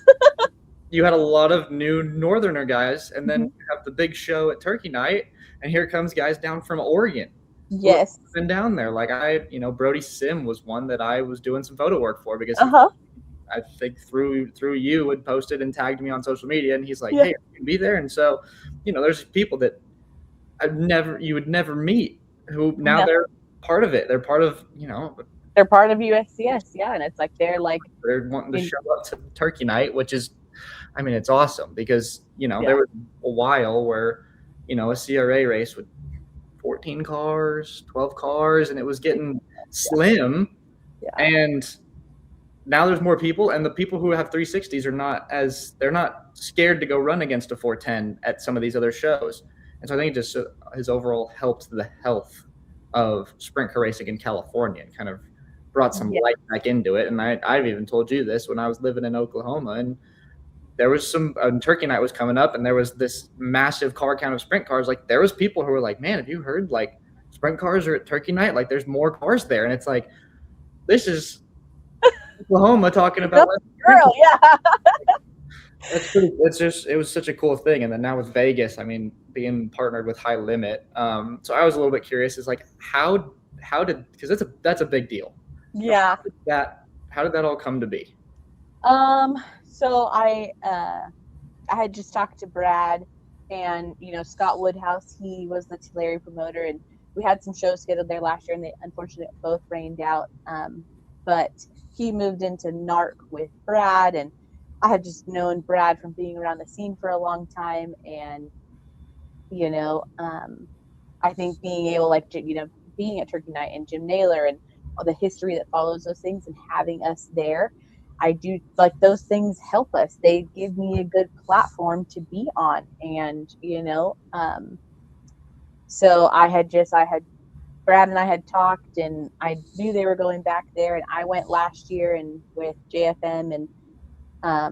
You had a lot of new northerner guys, and then you have the big show at Turkey Night, and here comes guys down from Oregon. Yes. Been down there. Like Brody Sim was one that I was doing some photo work for because I think through you had posted and tagged me on social media, and he's like, hey, you can be there. And so, there's people that you would never meet who now they're part of it. They're part of, they're part of USCS. Yeah. And it's like, they're wanting to show up to Turkey Night, which is, it's awesome because, there was a while where, a CRA race with 14 cars, 12 cars, and it was getting slim. Yeah. And now there's more people, and the people who have 360s they're not scared to go run against a 410 at some of these other shows. And so I think it just has overall helped the health of sprint car racing in California and kind of brought some light back into it. And I've even told you this when I was living in Oklahoma, and there was Turkey Night was coming up, and there was this massive car count of sprint cars. Like, there was people who were like, man, have you heard, like, sprint cars are at Turkey Night? Like, there's more cars there. And it's like, this is Oklahoma talking about girl, yeah. It was such a cool thing. And then now with Vegas, being partnered with High Limit. So I was a little bit curious, is like, how did, because that's a big deal. Yeah. How did that all come to be? So I had just talked to Brad And Scott Woodhouse, he was the Tulare promoter, and we had some shows scheduled there last year, and they unfortunately both rained out. But he moved into NARC with Brad, and I had just known Brad from being around the scene for a long time, and I think being able, like, being at Turkey Night and Jim Naylor and all the history that follows those things and having us there, I do like those things help us. They give me a good platform to be on. And, so I had Brad and I had talked, and I knew they were going back there, and I went last year and with JFM, and I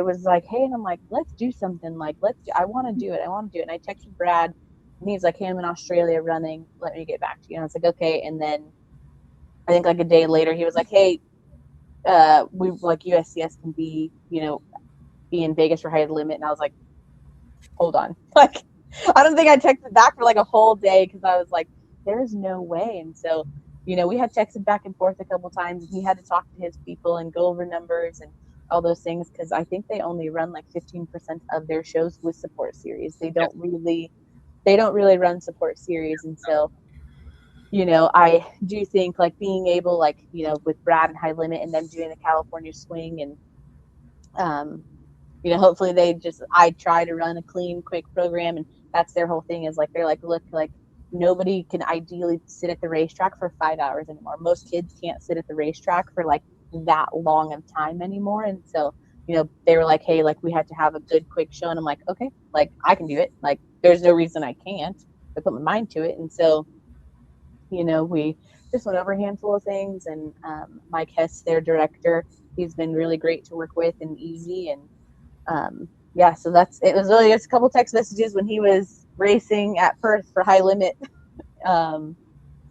was like, hey, and I'm like, let's do something. Like, I want to do it. And I texted Brad, and he's like, hey, I'm in Australia running. Let me get back to you. And I was like, okay. And then I think like a day later, he was like, hey, we like USCS can be in Vegas for High Limit. And I was like, hold on. Like, I don't think I texted back for like a whole day, because I was like, there's no way. And so, we had texted back and forth a couple times, and he had to talk to his people and go over numbers and all those things, because I think they only run like 15% of their shows with support series. They don't really run support series. And so, I do think like being able, like, with Brad and High Limit and them doing the California swing, and hopefully I try to run a clean, quick program, and that's their whole thing, is like, they're like, look, like, nobody can ideally sit at the racetrack for 5 hours anymore. Most kids can't sit at the racetrack for like that long of time anymore. And so, they were like, hey, like, we had to have a good, quick show. And I'm like, okay, like, I can do it. Like, there's no reason I can't. I put my mind to it. And so, we just went over a handful of things, and Mike Hess, their director, he's been really great to work with and easy. And yeah, so it was really just a couple text messages when he was racing at Perth for High Limit.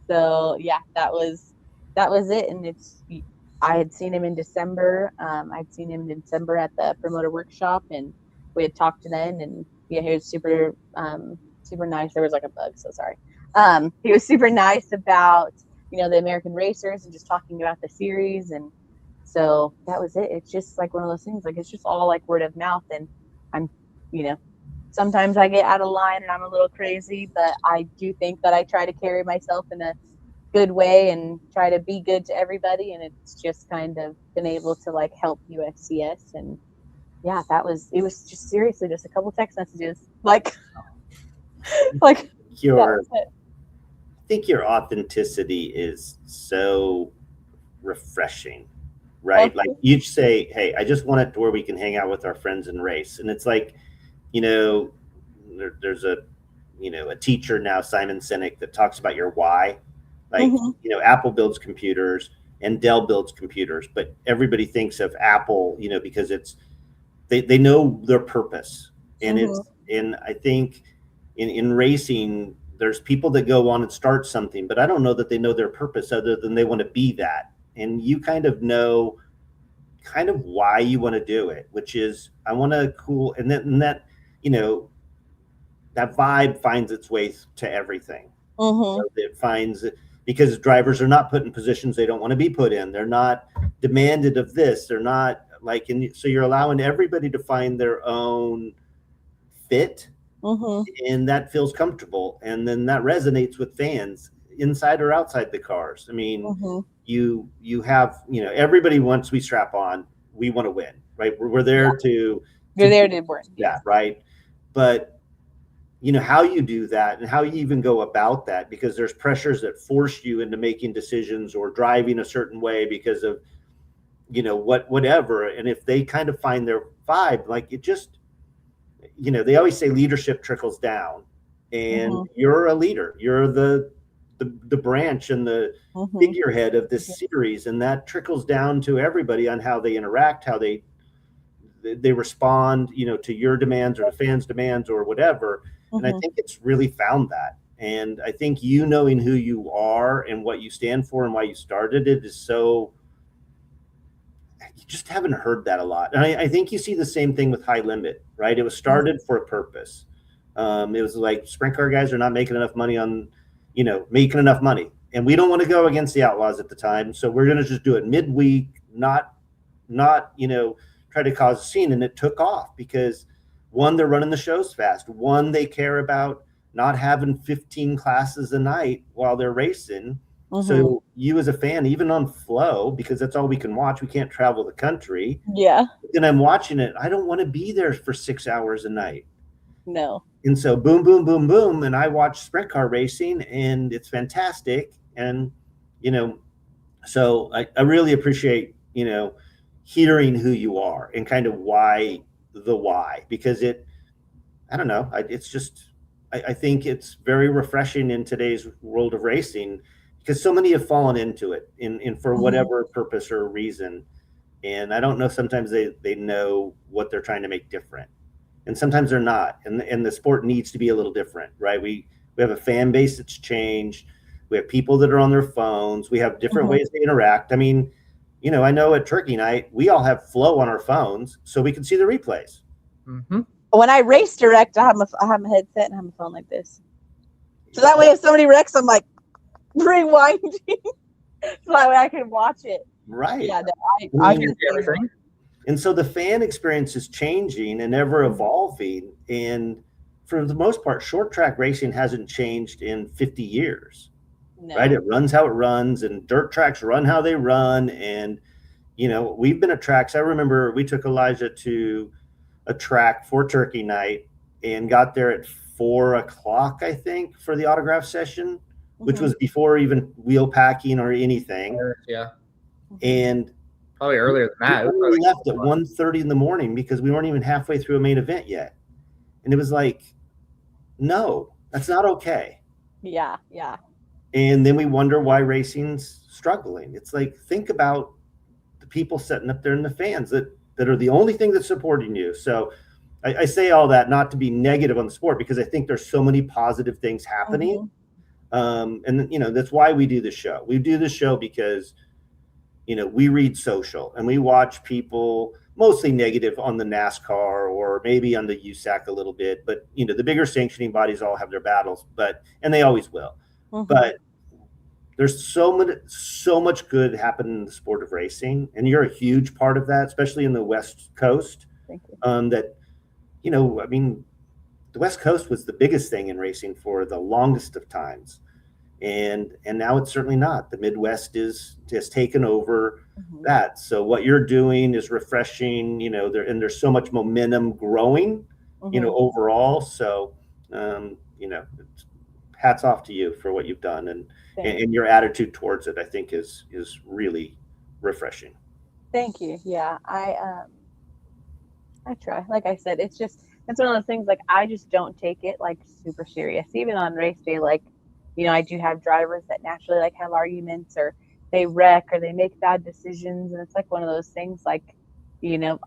So yeah, that was it. And I had seen him in December. I'd seen him in December at the promoter workshop, and we had talked then, and yeah, he was super nice. There was like a bug, so sorry. He was super nice about the American racers and just talking about the series. And so that was it. It's just like one of those things, like, it's just all like word of mouth. And I'm sometimes I get out of line and I'm a little crazy, but I do think that I try to carry myself in a good way and try to be good to everybody. And it's just kind of been able to like help USCS. And yeah, it was just seriously just a couple text messages. Like I think your authenticity is so refreshing, right? Okay. Like, you say, hey, I just want it to where we can hang out with our friends and race. And it's like, there's a teacher now, Simon Sinek, that talks about your why. Like, Apple builds computers and Dell builds computers, but everybody thinks of Apple, because they know their purpose. And and I think in racing, there's people that go on and start something, but I don't know that they know their purpose other than they want to be that. And you kind of know why you want to do it, which is, I want to cool. And that, that vibe finds its way to everything. It finds, because drivers are not put in positions they don't want to be put in. They're not demanded of this. They're not like, so you're allowing everybody to find their own fit. And that feels comfortable, and then that resonates with fans inside or outside the cars. I mean, you have everybody, once we strap on, we want to win, right? We're there to win. Yeah, right. But how you do that and how you even go about that, because there's pressures that force you into making decisions or driving a certain way because of whatever. And if they kind of find their vibe, like, it just, they always say leadership trickles down, and you're a leader. You're the branch and the figurehead of this series, and that trickles down to everybody on how they interact, how they respond, to your demands or the fans' demands or whatever. And I think it's really found that. And I think knowing who you are and what you stand for and why you started it is so. You just haven't heard that a lot. And I think you see the same thing with High Limit, right? It was started for a purpose. It was like, sprint car guys are not making enough money and we don't want to go against the Outlaws at the time. So we're going to just do it midweek, not try to cause a scene, and it took off because one, they're running the shows fast. One, they care about not having 15 classes a night while they're racing. So you as a fan, even on flow, because that's all we can watch, we can't travel the country. Yeah. And I'm watching it. I don't want to be there for 6 hours a night. No. And so boom, boom, boom, boom. And I watch sprint car racing, and it's fantastic. And, so I really appreciate, hearing who you are and kind of why, because I don't know. It's just, I think it's very refreshing in today's world of racing, because so many have fallen into it in for whatever purpose or reason. And I don't know, sometimes they know what they're trying to make different, and sometimes they're not. And the sport needs to be a little different, right? We have a fan base that's changed. We have people that are on their phones. We have different ways to interact. I mean, I know at Turkey Night, we all have flow on our phones so we can see the replays. When I race direct, I have a headset and I have a phone like this. So that way if somebody wrecks, I'm like rewinding. So that way I can watch it. Right. Yeah, I can see everything. And so the fan experience is changing and ever evolving. And for the most part, short track racing hasn't changed in 50 years. No. Right? It runs how it runs, and dirt tracks run how they run. And, we've been at tracks. I remember we took Elijah to a track for Turkey Night and got there at 4:00, I think, for the autograph session, which was before even wheel packing or anything. Yeah. And probably earlier than that. We left at 1:30 in the morning because we weren't even halfway through a main event yet. And it was like, no, that's not okay. Yeah, yeah. And then we wonder why racing's struggling. It's like, think about the people sitting up there and the fans that are the only thing that's supporting you. So I say all that not to be negative on the sport, because I think there's so many positive things happening. And, that's why we do this show. We do this show because, we read social and we watch people mostly negative on the NASCAR or maybe on the USAC a little bit. But, the bigger sanctioning bodies all have their battles, and they always will. But there's so much good happening in the sport of racing, and you're a huge part of that, especially in the West Coast. Thank you. That, I mean, the West Coast was the biggest thing in racing for the longest of times, and now it's certainly not. The Midwest has taken over that. So what you're doing is refreshing. There's so much momentum growing, overall. So, hats off to you for what you've done, and your attitude towards it, I think is really refreshing. Thank you. Yeah, I try. Like I said, it's one of those things, like, I just don't take it like super serious. Even on race day, like, I do have drivers that naturally like have arguments, or they wreck, or they make bad decisions, and it's like one of those things, like,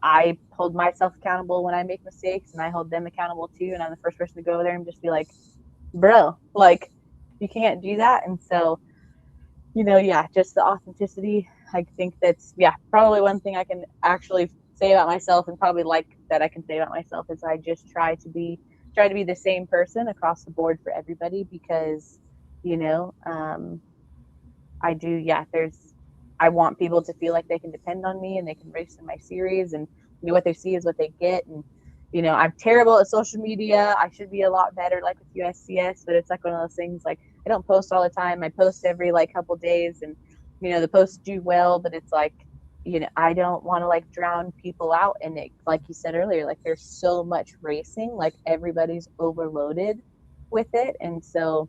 I hold myself accountable when I make mistakes, and I hold them accountable too, and I'm the first person to go over there and just be like, bro, like, you can't do that. And so, just the authenticity, I think that's probably one thing I can actually say about myself, and probably like that I can say about myself, is I just try to be the same person across the board for everybody, because I want people to feel like they can depend on me and they can race in my series, and what they see is what they get. And I'm terrible at social media. I should be a lot better, like with USCS, but it's like one of those things, like, I don't post all the time. I post every like couple days, and the posts do well, but it's like, I don't want to like drown people out in it. Like you said earlier, like, there's so much racing, like everybody's overloaded with it. And so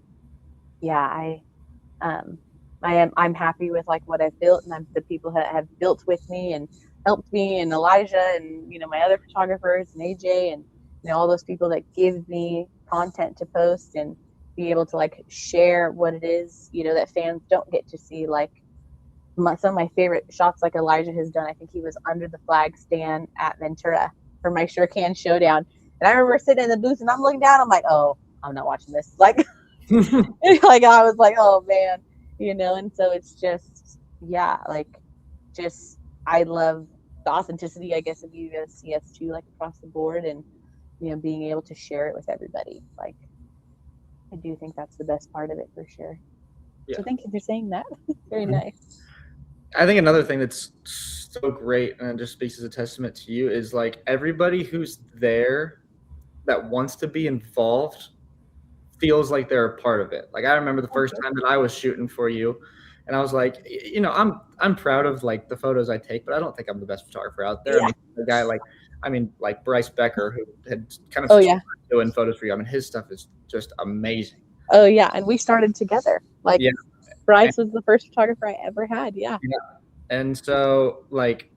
I'm happy with like what I've built, and the people that have built with me and helped me, and Elijah, and my other photographers, and AJ, and all those people that give me content to post and be able to like share what it is that fans don't get to see. Like, some of my favorite shots, like Elijah has done, I think he was under the flag stand at Ventura for my Sure Can Showdown, and I remember sitting in the booth and I'm looking down, I'm like, oh, I'm not watching this, like like, I was like, oh man, and so it's just, I love the authenticity, I guess, of USCS too, like across the board, and being able to share it with everybody. Like, I do think that's the best part of it, for sure. Yeah. So thank you for saying that. Very nice. I think another thing that's so great, and it just speaks as a testament to you, is like everybody who's there that wants to be involved feels like they're a part of it. Like I remember the first time that I was shooting for you, and I was like, you know, I'm proud of like the photos I take, but I don't think I'm the best photographer out there. Yeah. I mean, a guy like Bryce Becker, who had kind of Oh yeah. doing photos for you. I mean, his stuff is just amazing. Oh yeah, and we started together. Like Yeah. Bryce was the first photographer I ever had. Yeah. And so like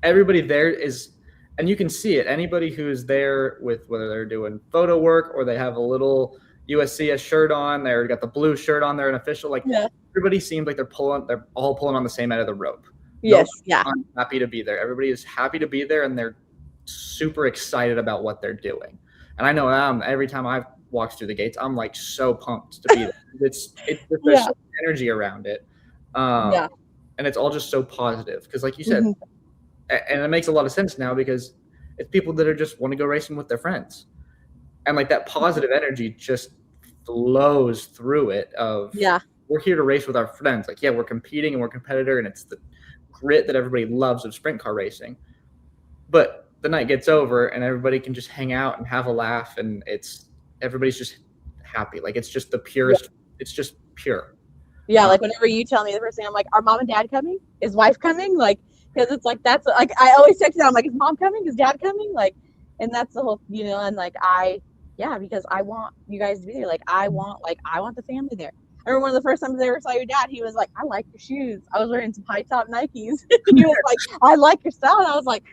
everybody there is, and you can see it. Anybody who's there with whether they're doing photo work or they have a little USCS shirt on, they're got the blue shirt on, they're an official. Like everybody seems like they're all pulling on the same end of the rope. Yes. Yeah. I'm happy to be there. Everybody is happy to be there, and they're super excited about what they're doing. And I know every time I walk through the gates, I'm like so pumped to be there. There's so much energy around it. And it's all just so positive because, like you said, and it makes a lot of sense now because it's people that are just want to go racing with their friends, and like that positive energy just flows through it. We're here to race with our friends. Like, yeah, we're competing and we're competitor, and it's the grit that everybody loves of sprint car racing. But the night gets over, and everybody can just hang out and have a laugh, and everybody's just happy. Like it's just the purest. It's just pure. Yeah, like whenever you tell me the first thing, I'm like, are mom and dad coming? Is wife coming? Like, because it's like, that's like, I always text them, I'm like, is mom coming? Is dad coming? Like, and that's the whole, you know, and like, because I want you guys to be there. Like, I want the family there. I remember one of the first times I ever saw your dad, he was like, I like your shoes. I was wearing some high top Nikes. He was like, I like your style. And I was like,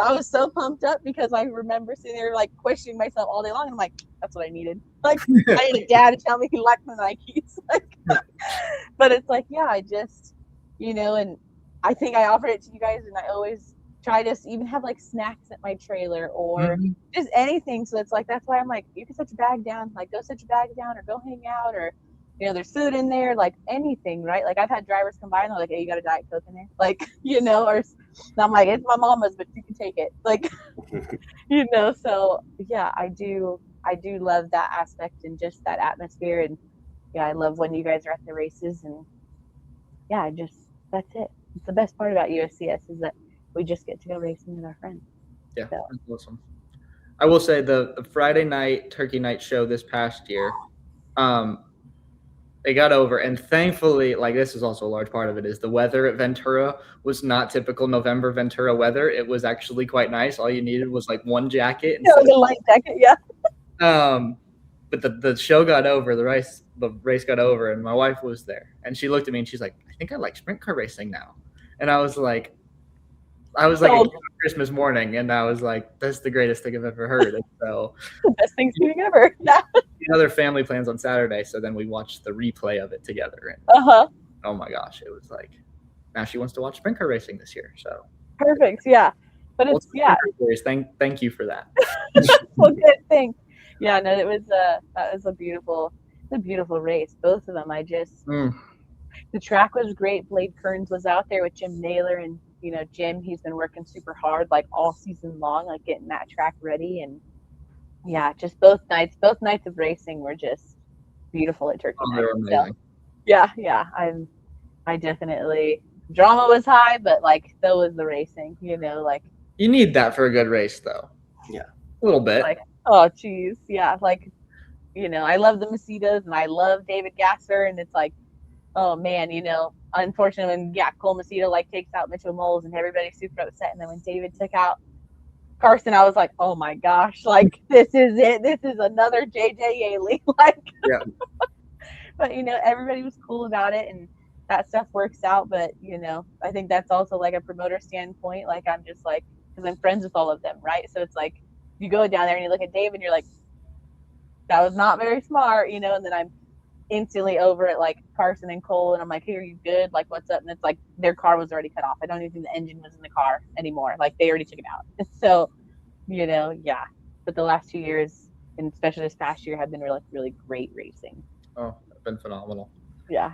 I was so pumped up because I remember sitting there like questioning myself all day long. And I'm like, that's what I needed. Like, I need a dad to tell me he liked the Nikes. Like, but it's like, yeah, I just, you know, and I think I offered it to you guys, and I always try to even have like snacks at my trailer or just anything. So it's like, that's why I'm like, you can set your bag down, like go set your bag down or go hang out, or, you know, there's food in there, like anything, right? Like I've had drivers come by and they're like, hey, you got a Diet Coke in there? Like, you know, or I'm like, it's my mama's, but you can take it. Like, you know, so yeah, I do love that aspect and just that atmosphere. And yeah, I love when you guys are at the races, and yeah, that's it. It's the best part about USCS is that we just get to go racing with our friends. Yeah, so. That's awesome. I will say the Friday night Turkey Night show this past year, it got over, and thankfully, like this is also a large part of it, is the weather at Ventura was not typical November Ventura weather. It was actually quite nice. All you needed was like one jacket. Yeah, like a light jacket, yeah. But the show got over, the race got over, and my wife was there, and she looked at me and she's like, I think I like sprint car racing now. And I was like Christmas morning, and I was like, that's the greatest thing I've ever heard. And so the best Thanksgiving ever. Yeah. Other family plans on Saturday, so then we watched the replay of it together, and oh my gosh, it was like, now she wants to watch sprint car racing this year. So perfect. Yeah. But it's thank you for that. Well, good, thanks. Yeah, no, that was a beautiful race. Both of them. The track was great. Blade Kearns was out there with Jim Naylor, and you know, Jim, he's been working super hard like all season long, like getting that track ready. And yeah, just both nights of racing were just beautiful at Turkey Night. So, yeah. I definitely, drama was high, but like so was the racing, you know, like you need that for a good race though. Yeah. A little bit. Like, oh geez, yeah. Like, you know, I love the Macedas and I love David Gasser, and it's like, oh man, you know, unfortunately when Cole Maceda like takes out Mitchell Moles and everybody's super upset, and then when David took out Carson, I was like, oh my gosh, like this is it. This is another JJ Yaley. Like, yeah. But you know, everybody was cool about it, and that stuff works out. But you know, I think that's also like a promoter standpoint. Like I'm just like, because I'm friends with all of them, right? So it's like you go down there and you look at Dave and you're like, that was not very smart, you know. And then I'm instantly over at like Carson and Cole, and I'm like, hey, are you good? Like, what's up? And it's like their car was already cut off. I don't even think the engine was in the car anymore. Like they already took it out. So, you know, yeah. But the last 2 years, and especially this past year, have been really, really great racing. Oh, it's been phenomenal. Yeah.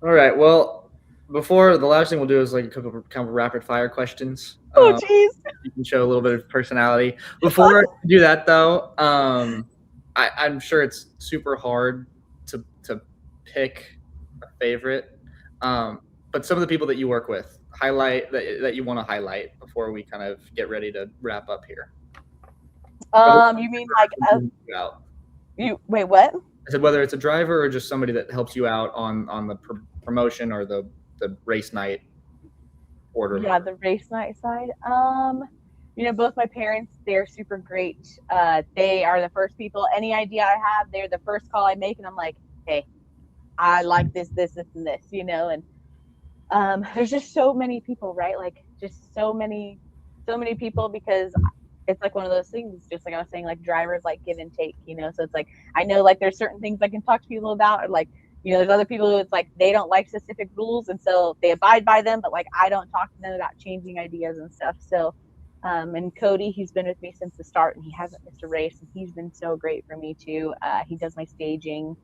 All right. Well, before the last thing we'll do is like a couple of kind of rapid fire questions. Oh, geez. You can show a little bit of personality. Before I do that, though, I'm sure it's super hard to pick a favorite. But but some of the people that you work with, highlight that you want to highlight before we kind of get ready to wrap up here. You mean like you wait, what? I said whether it's a driver or just somebody that helps you out on the promotion or the race night order. Yeah, the race night side. Both my parents, they're super great. They are the first people. Any idea I have, they're the first call I make, and I'm like, hey, I like this, and this, and there's just so many people, right? Like just so many people, because it's like one of those things, just like I was saying, like drivers like give and take, so it's like I know like there's certain things I can talk to people about, or like there's other people who it's like they don't like specific rules and so they abide by them, but like I don't talk to them about changing ideas and stuff. So and Cody, he's been with me since the start and he hasn't missed a race, and he's been so great for me too. He does my staging.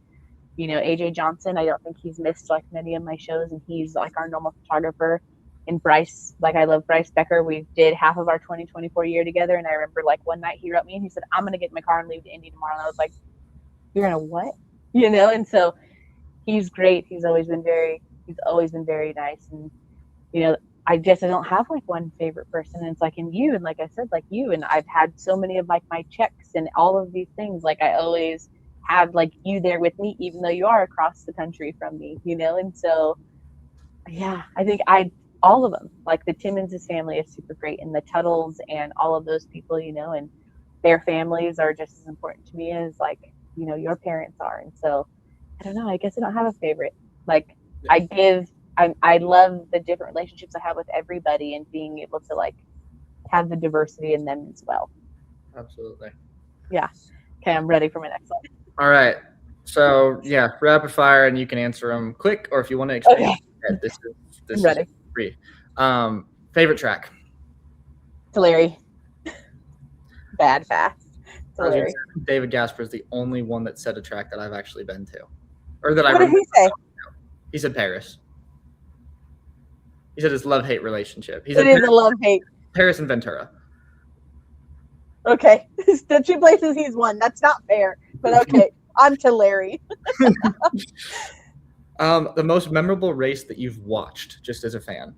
AJ Johnson, I don't think he's missed like many of my shows, and he's like our normal photographer. And Bryce, like I love Bryce Becker. We did half of our 2024 year together, and I remember like one night he wrote me and he said, I'm gonna get in my car and leave to Indy tomorrow. And I was like, you're gonna what? And so he's great. He's always been very nice. And I guess I don't have like one favorite person. And it's like in you, and like I said, like you, and I've had so many of like my checks and all of these things. Like I always have like you there with me, even though you are across the country from me, and so yeah, I think all of them, like the Timmons' family is super great, and the Tuttles and all of those people, and their families are just as important to me as like, your parents are. And so I don't know, I guess I don't have a favorite. Like I love the different relationships I have with everybody and being able to like have the diversity in them as well. Absolutely. Yeah. Okay, I'm ready for my next one. All right. So yeah, rapid fire, and you can answer them quick, or if you want to explain. Okay. This I'm ready. is free. Favorite track? Tulare. Bad fast. Tulare. David Gasper is the only one that said a track that I've actually been to, or that What did he say? He said Paris. He said it's love-hate relationship. He It said is a love-hate. Paris and Ventura. Okay, the two places he's won. That's not fair, but okay. I'm Tulare. The most memorable race that you've watched, just as a fan.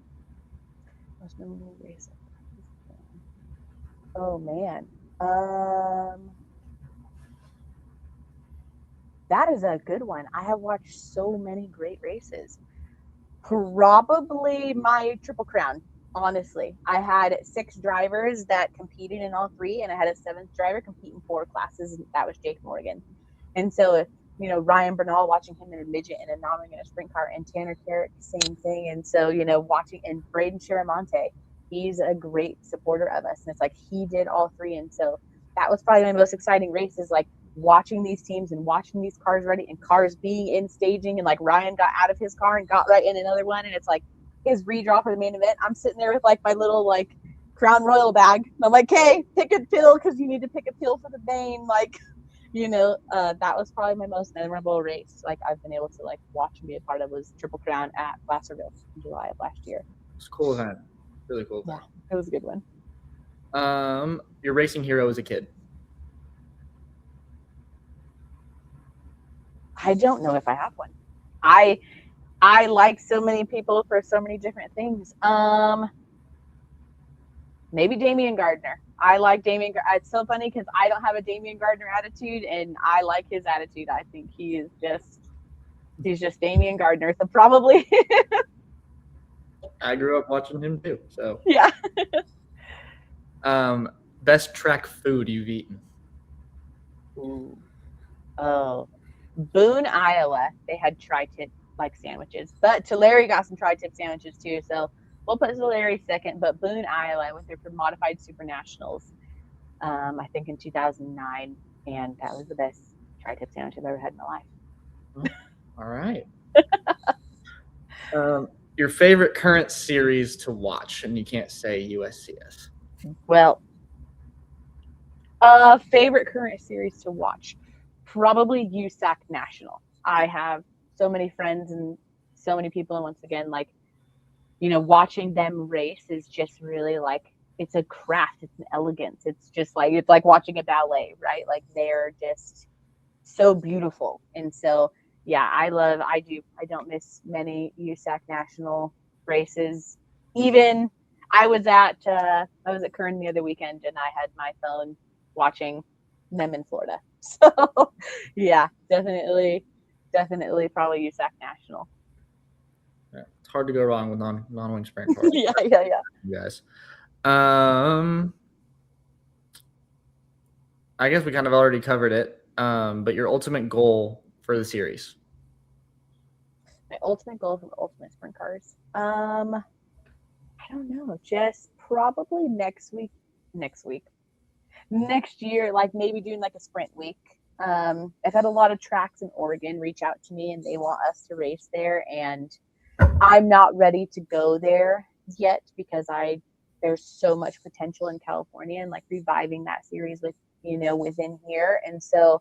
Most memorable race. Oh man, that is a good one. I have watched so many great races. Probably my Triple Crown. Honestly, I had 6 drivers that competed in all 3, and I had a 7th driver compete in 4 classes, and that was Jake Morgan. And so, Ryan Bernal, watching him in a midget and a nomming in a sprint car, and Tanner Carrick, same thing. And so, watching, and Braden Chiramonte, he's a great supporter of us. And it's like he did all 3. And so that was probably my most exciting race, is like watching these teams and watching these cars ready and cars being in staging. And like Ryan got out of his car and got right in another one. And it's like his redraw for the main event. I'm sitting there with like my little like Crown Royal bag. And I'm like, hey, pick a pill because you need to pick a pill for the vein. Like, that was probably my most memorable race. Like I've been able to like watch and be a part of was Triple Crown at Placerville in July of last year. It's a cool event. Really cool event. Yeah, it was a good one. Your racing hero as a kid? I don't know if I have one. I like so many people for so many different things. Maybe Damian Gardner. I like Damian. It's so funny because I don't have a Damian Gardner attitude, and I like his attitude. I think he's just Damian Gardner. So probably. I grew up watching him too. So yeah. Best track food you've eaten? Ooh. Oh, Boone, Iowa. They had tri-tip like sandwiches, but Tulare got some tri-tip sandwiches too. So we'll put Tulare second, but Boone, Iowa, with their modified Super Nationals, I think in 2009, and that was the best tri-tip sandwich I've ever had in my life. All right. Your favorite current series to watch, and you can't say USCS. Well, favorite current series to watch, probably USAC National. I have so many friends and so many people, and once again, like, watching them race is just really like, it's a craft, it's an elegance. It's just like, it's like watching a ballet, right? Like they're just so beautiful. And so, yeah, I don't miss many USAC National races. Even I was at Kern the other weekend, and I had my phone watching them in Florida. So yeah, definitely probably USAC National. Yeah, it's hard to go wrong with non-wing sprint cars. yeah. You guys. I guess we kind of already covered it. But your ultimate goal for the series? My ultimate goal for the ultimate sprint cars. I don't know. Just probably next year, like maybe doing like a sprint week. I've had a lot of tracks in Oregon reach out to me and they want us to race there, and I'm not ready to go there yet because there's so much potential in California and like reviving that series with within here. And so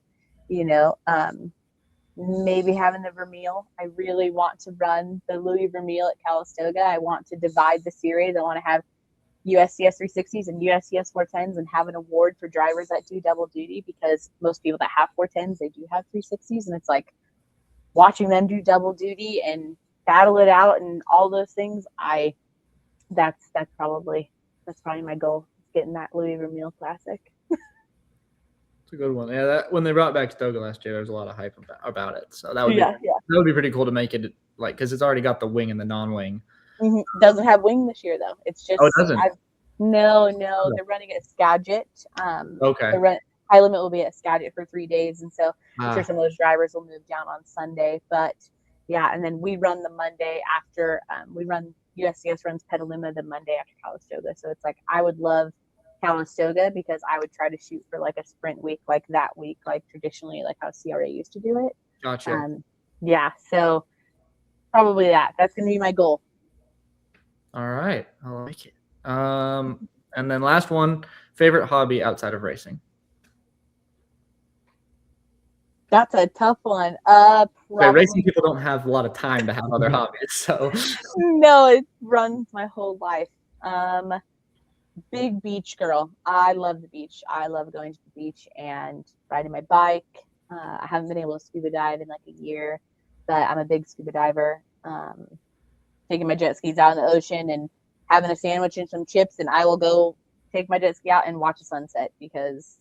maybe having the Vermeil. I really want to run the Louis Vermeil at Calistoga. I want to divide the series. I want to have USCS 360s and USCS 410s and have an award for drivers that do double duty, because most people that have 410s, they do have 360s. And it's like watching them do double duty and battle it out and all those things. That's probably my goal, getting that Louis Vermeil Classic. It's a good one. Yeah, that when they brought back Stoga last year, there was a lot of hype about it. So that would that would be pretty cool to make it like, because it's already got the wing and the non-wing. Mm-hmm. Doesn't have wing this year though. It's just it doesn't. No, they're running at Skagit. Okay. High limit will be at Skagit for 3 days, and so I'm sure some of those drivers will move down on Sunday. But yeah, and then we run the Monday after. USCS runs Petaluma the Monday after Calistoga, so it's like I would love Calistoga because I would try to shoot for like a sprint week like that week, like traditionally like how CRA used to do it. Gotcha. Yeah, so probably that's going to be my goal. All right, I like it. And then last one, favorite hobby outside of racing? That's a tough one. Racing people don't have a lot of time to have other hobbies, so. No, it runs my whole life. Big beach girl. I love the beach. I love going to the beach and riding my bike. I haven't been able to scuba dive in like a year, but I'm a big scuba diver. Taking my jet skis out in the ocean and having a sandwich and some chips, and I will go take my jet ski out and watch a sunset because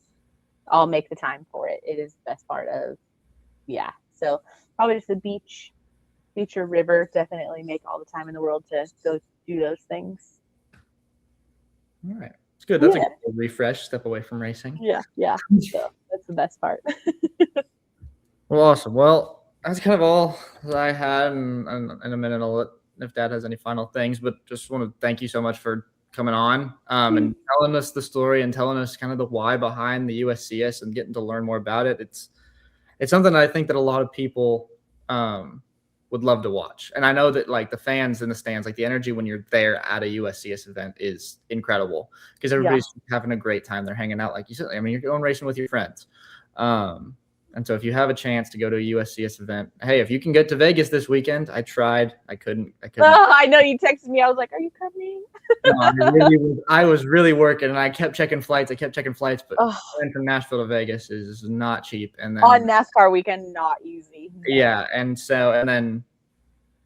I'll make the time for it. It is the best part of, so probably just the beach or river. Definitely make all the time in the world to go do those things. All right. It's good. That's a good refresh, step away from racing. Yeah. So that's the best part. Well, awesome. Well, that's kind of all that I had. And in a minute, I'll let if Dad has any final things, but just want to thank you so much for coming on and telling us the story and telling us kind of the why behind the USCS and getting to learn more about it. It's something that I think that a lot of people would love to watch. And I know that like the fans in the stands, like the energy when you're there at a USCS event is incredible because everybody's having a great time. They're hanging out, like you said. I mean, you're going racing with your friends. And so if you have a chance to go to a USCS event, hey, if you can get to Vegas this weekend, I tried. I couldn't. Oh, I know you texted me. I was like, are you coming? No, I was really working, and I kept checking flights. But going from Nashville to Vegas is not cheap. And then on NASCAR weekend, not easy. No. Yeah, and then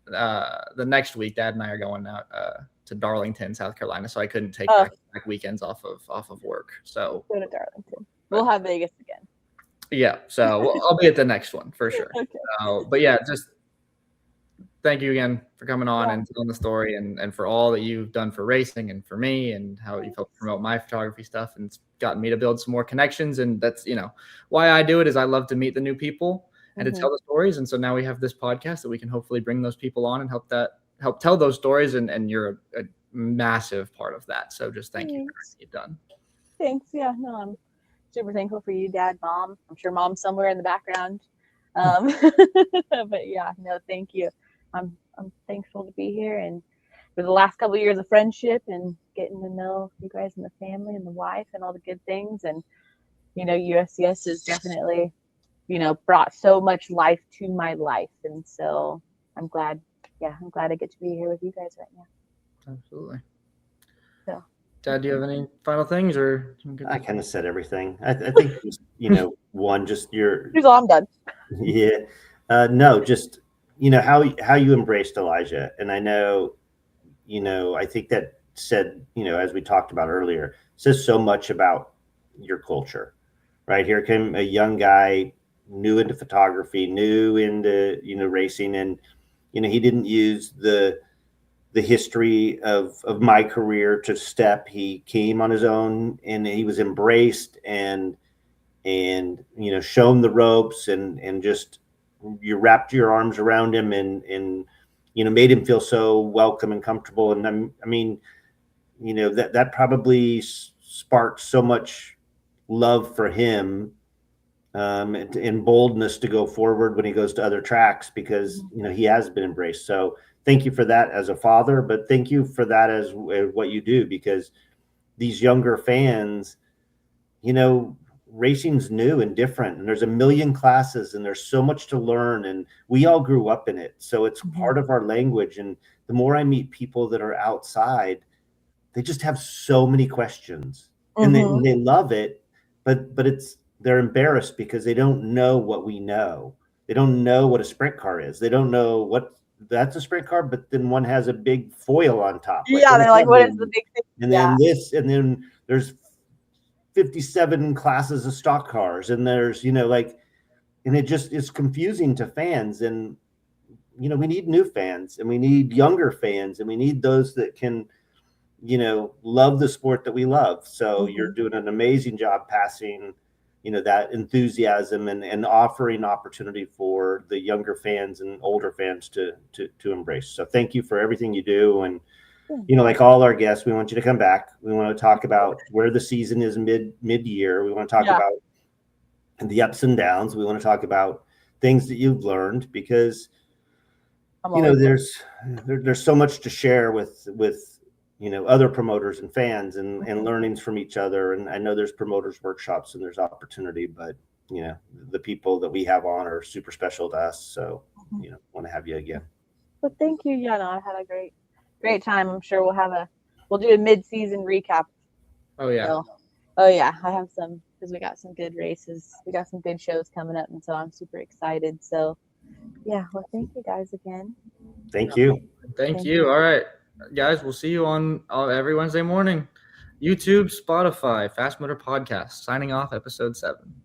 the next week, Dad and I are going out to Darlington, South Carolina, so I couldn't take back weekends off of work. So go to Darlington. We'll have Vegas again. Yeah, so I'll be at the next one for sure. Okay. But yeah, just thank you again for coming on and telling the story and for all that you've done for racing and for me and how you've helped promote my photography stuff, and it's gotten me to build some more connections. And that's, why I do it is I love to meet the new people and to tell the stories. And so now we have this podcast that we can hopefully bring those people on and help tell those stories. And you're a massive part of that. So just thank you for everything you've done. Thanks. Yeah, no, I'm super thankful for you, Dad, Mom. I'm sure Mom's somewhere in the background. But yeah, no, thank you. I'm thankful to be here and for the last couple of years of friendship and getting to know you guys and the family and the wife and all the good things. And, USCS has definitely, brought so much life to my life. And so I'm glad I get to be here with you guys right now. Absolutely. So. Dad, do you have any final things, or I kind of said everything. I think just, one, just your. Here's all I'm done. Yeah, no, just how you embraced Elijah, and I know, I think that said, as we talked about earlier, says so much about your culture, right? Here came a young guy, new into photography, new into, racing. And, he didn't use the history of my career to step. He came on his own, and he was embraced and shown the ropes, and just, you wrapped your arms around him and made him feel so welcome and comfortable. And I mean, that probably sparked so much love for him, and boldness to go forward when he goes to other tracks, because he has been embraced. So thank you for that as a father, but thank you for that as what you do, because these younger fans, racing's new and different, and there's a million classes, and there's so much to learn, and we all grew up in it, so it's part of our language. And the more I meet people that are outside, they just have so many questions, and they love it, but they're embarrassed because they don't know what we know. They don't know what a sprint car is. They don't know what that's a sprint car, but then one has a big foil on top. Yeah, they're like, what is the big thing? And then this, and then there's 57 classes of stock cars, and there's, and it just is confusing to fans. And, we need new fans, and we need younger fans, and we need those that can, love the sport that we love. So you're doing an amazing job passing, that enthusiasm and offering opportunity for the younger fans and older fans to embrace. So thank you for everything you do. And, like all our guests, we want you to come back. We want to talk about where the season is mid-year. We want to talk about the ups and downs. We want to talk about things that you've learned, because, there's so much to share with other promoters and fans, and learnings from each other. And I know there's promoters workshops and there's opportunity, but the people that we have on are super special to us. So want to have you again. Well, thank you, Yana. I had a great time. I'm sure we'll do a mid-season recap. Oh yeah. So, I have some, because we got some good races. We got some good shows coming up, and so I'm super excited. So yeah, well, thank you guys again. Thank you. Thank you. All right, guys, we'll see you on every Wednesday morning. YouTube, Spotify, Fast Motor Podcast. Signing off, episode 7.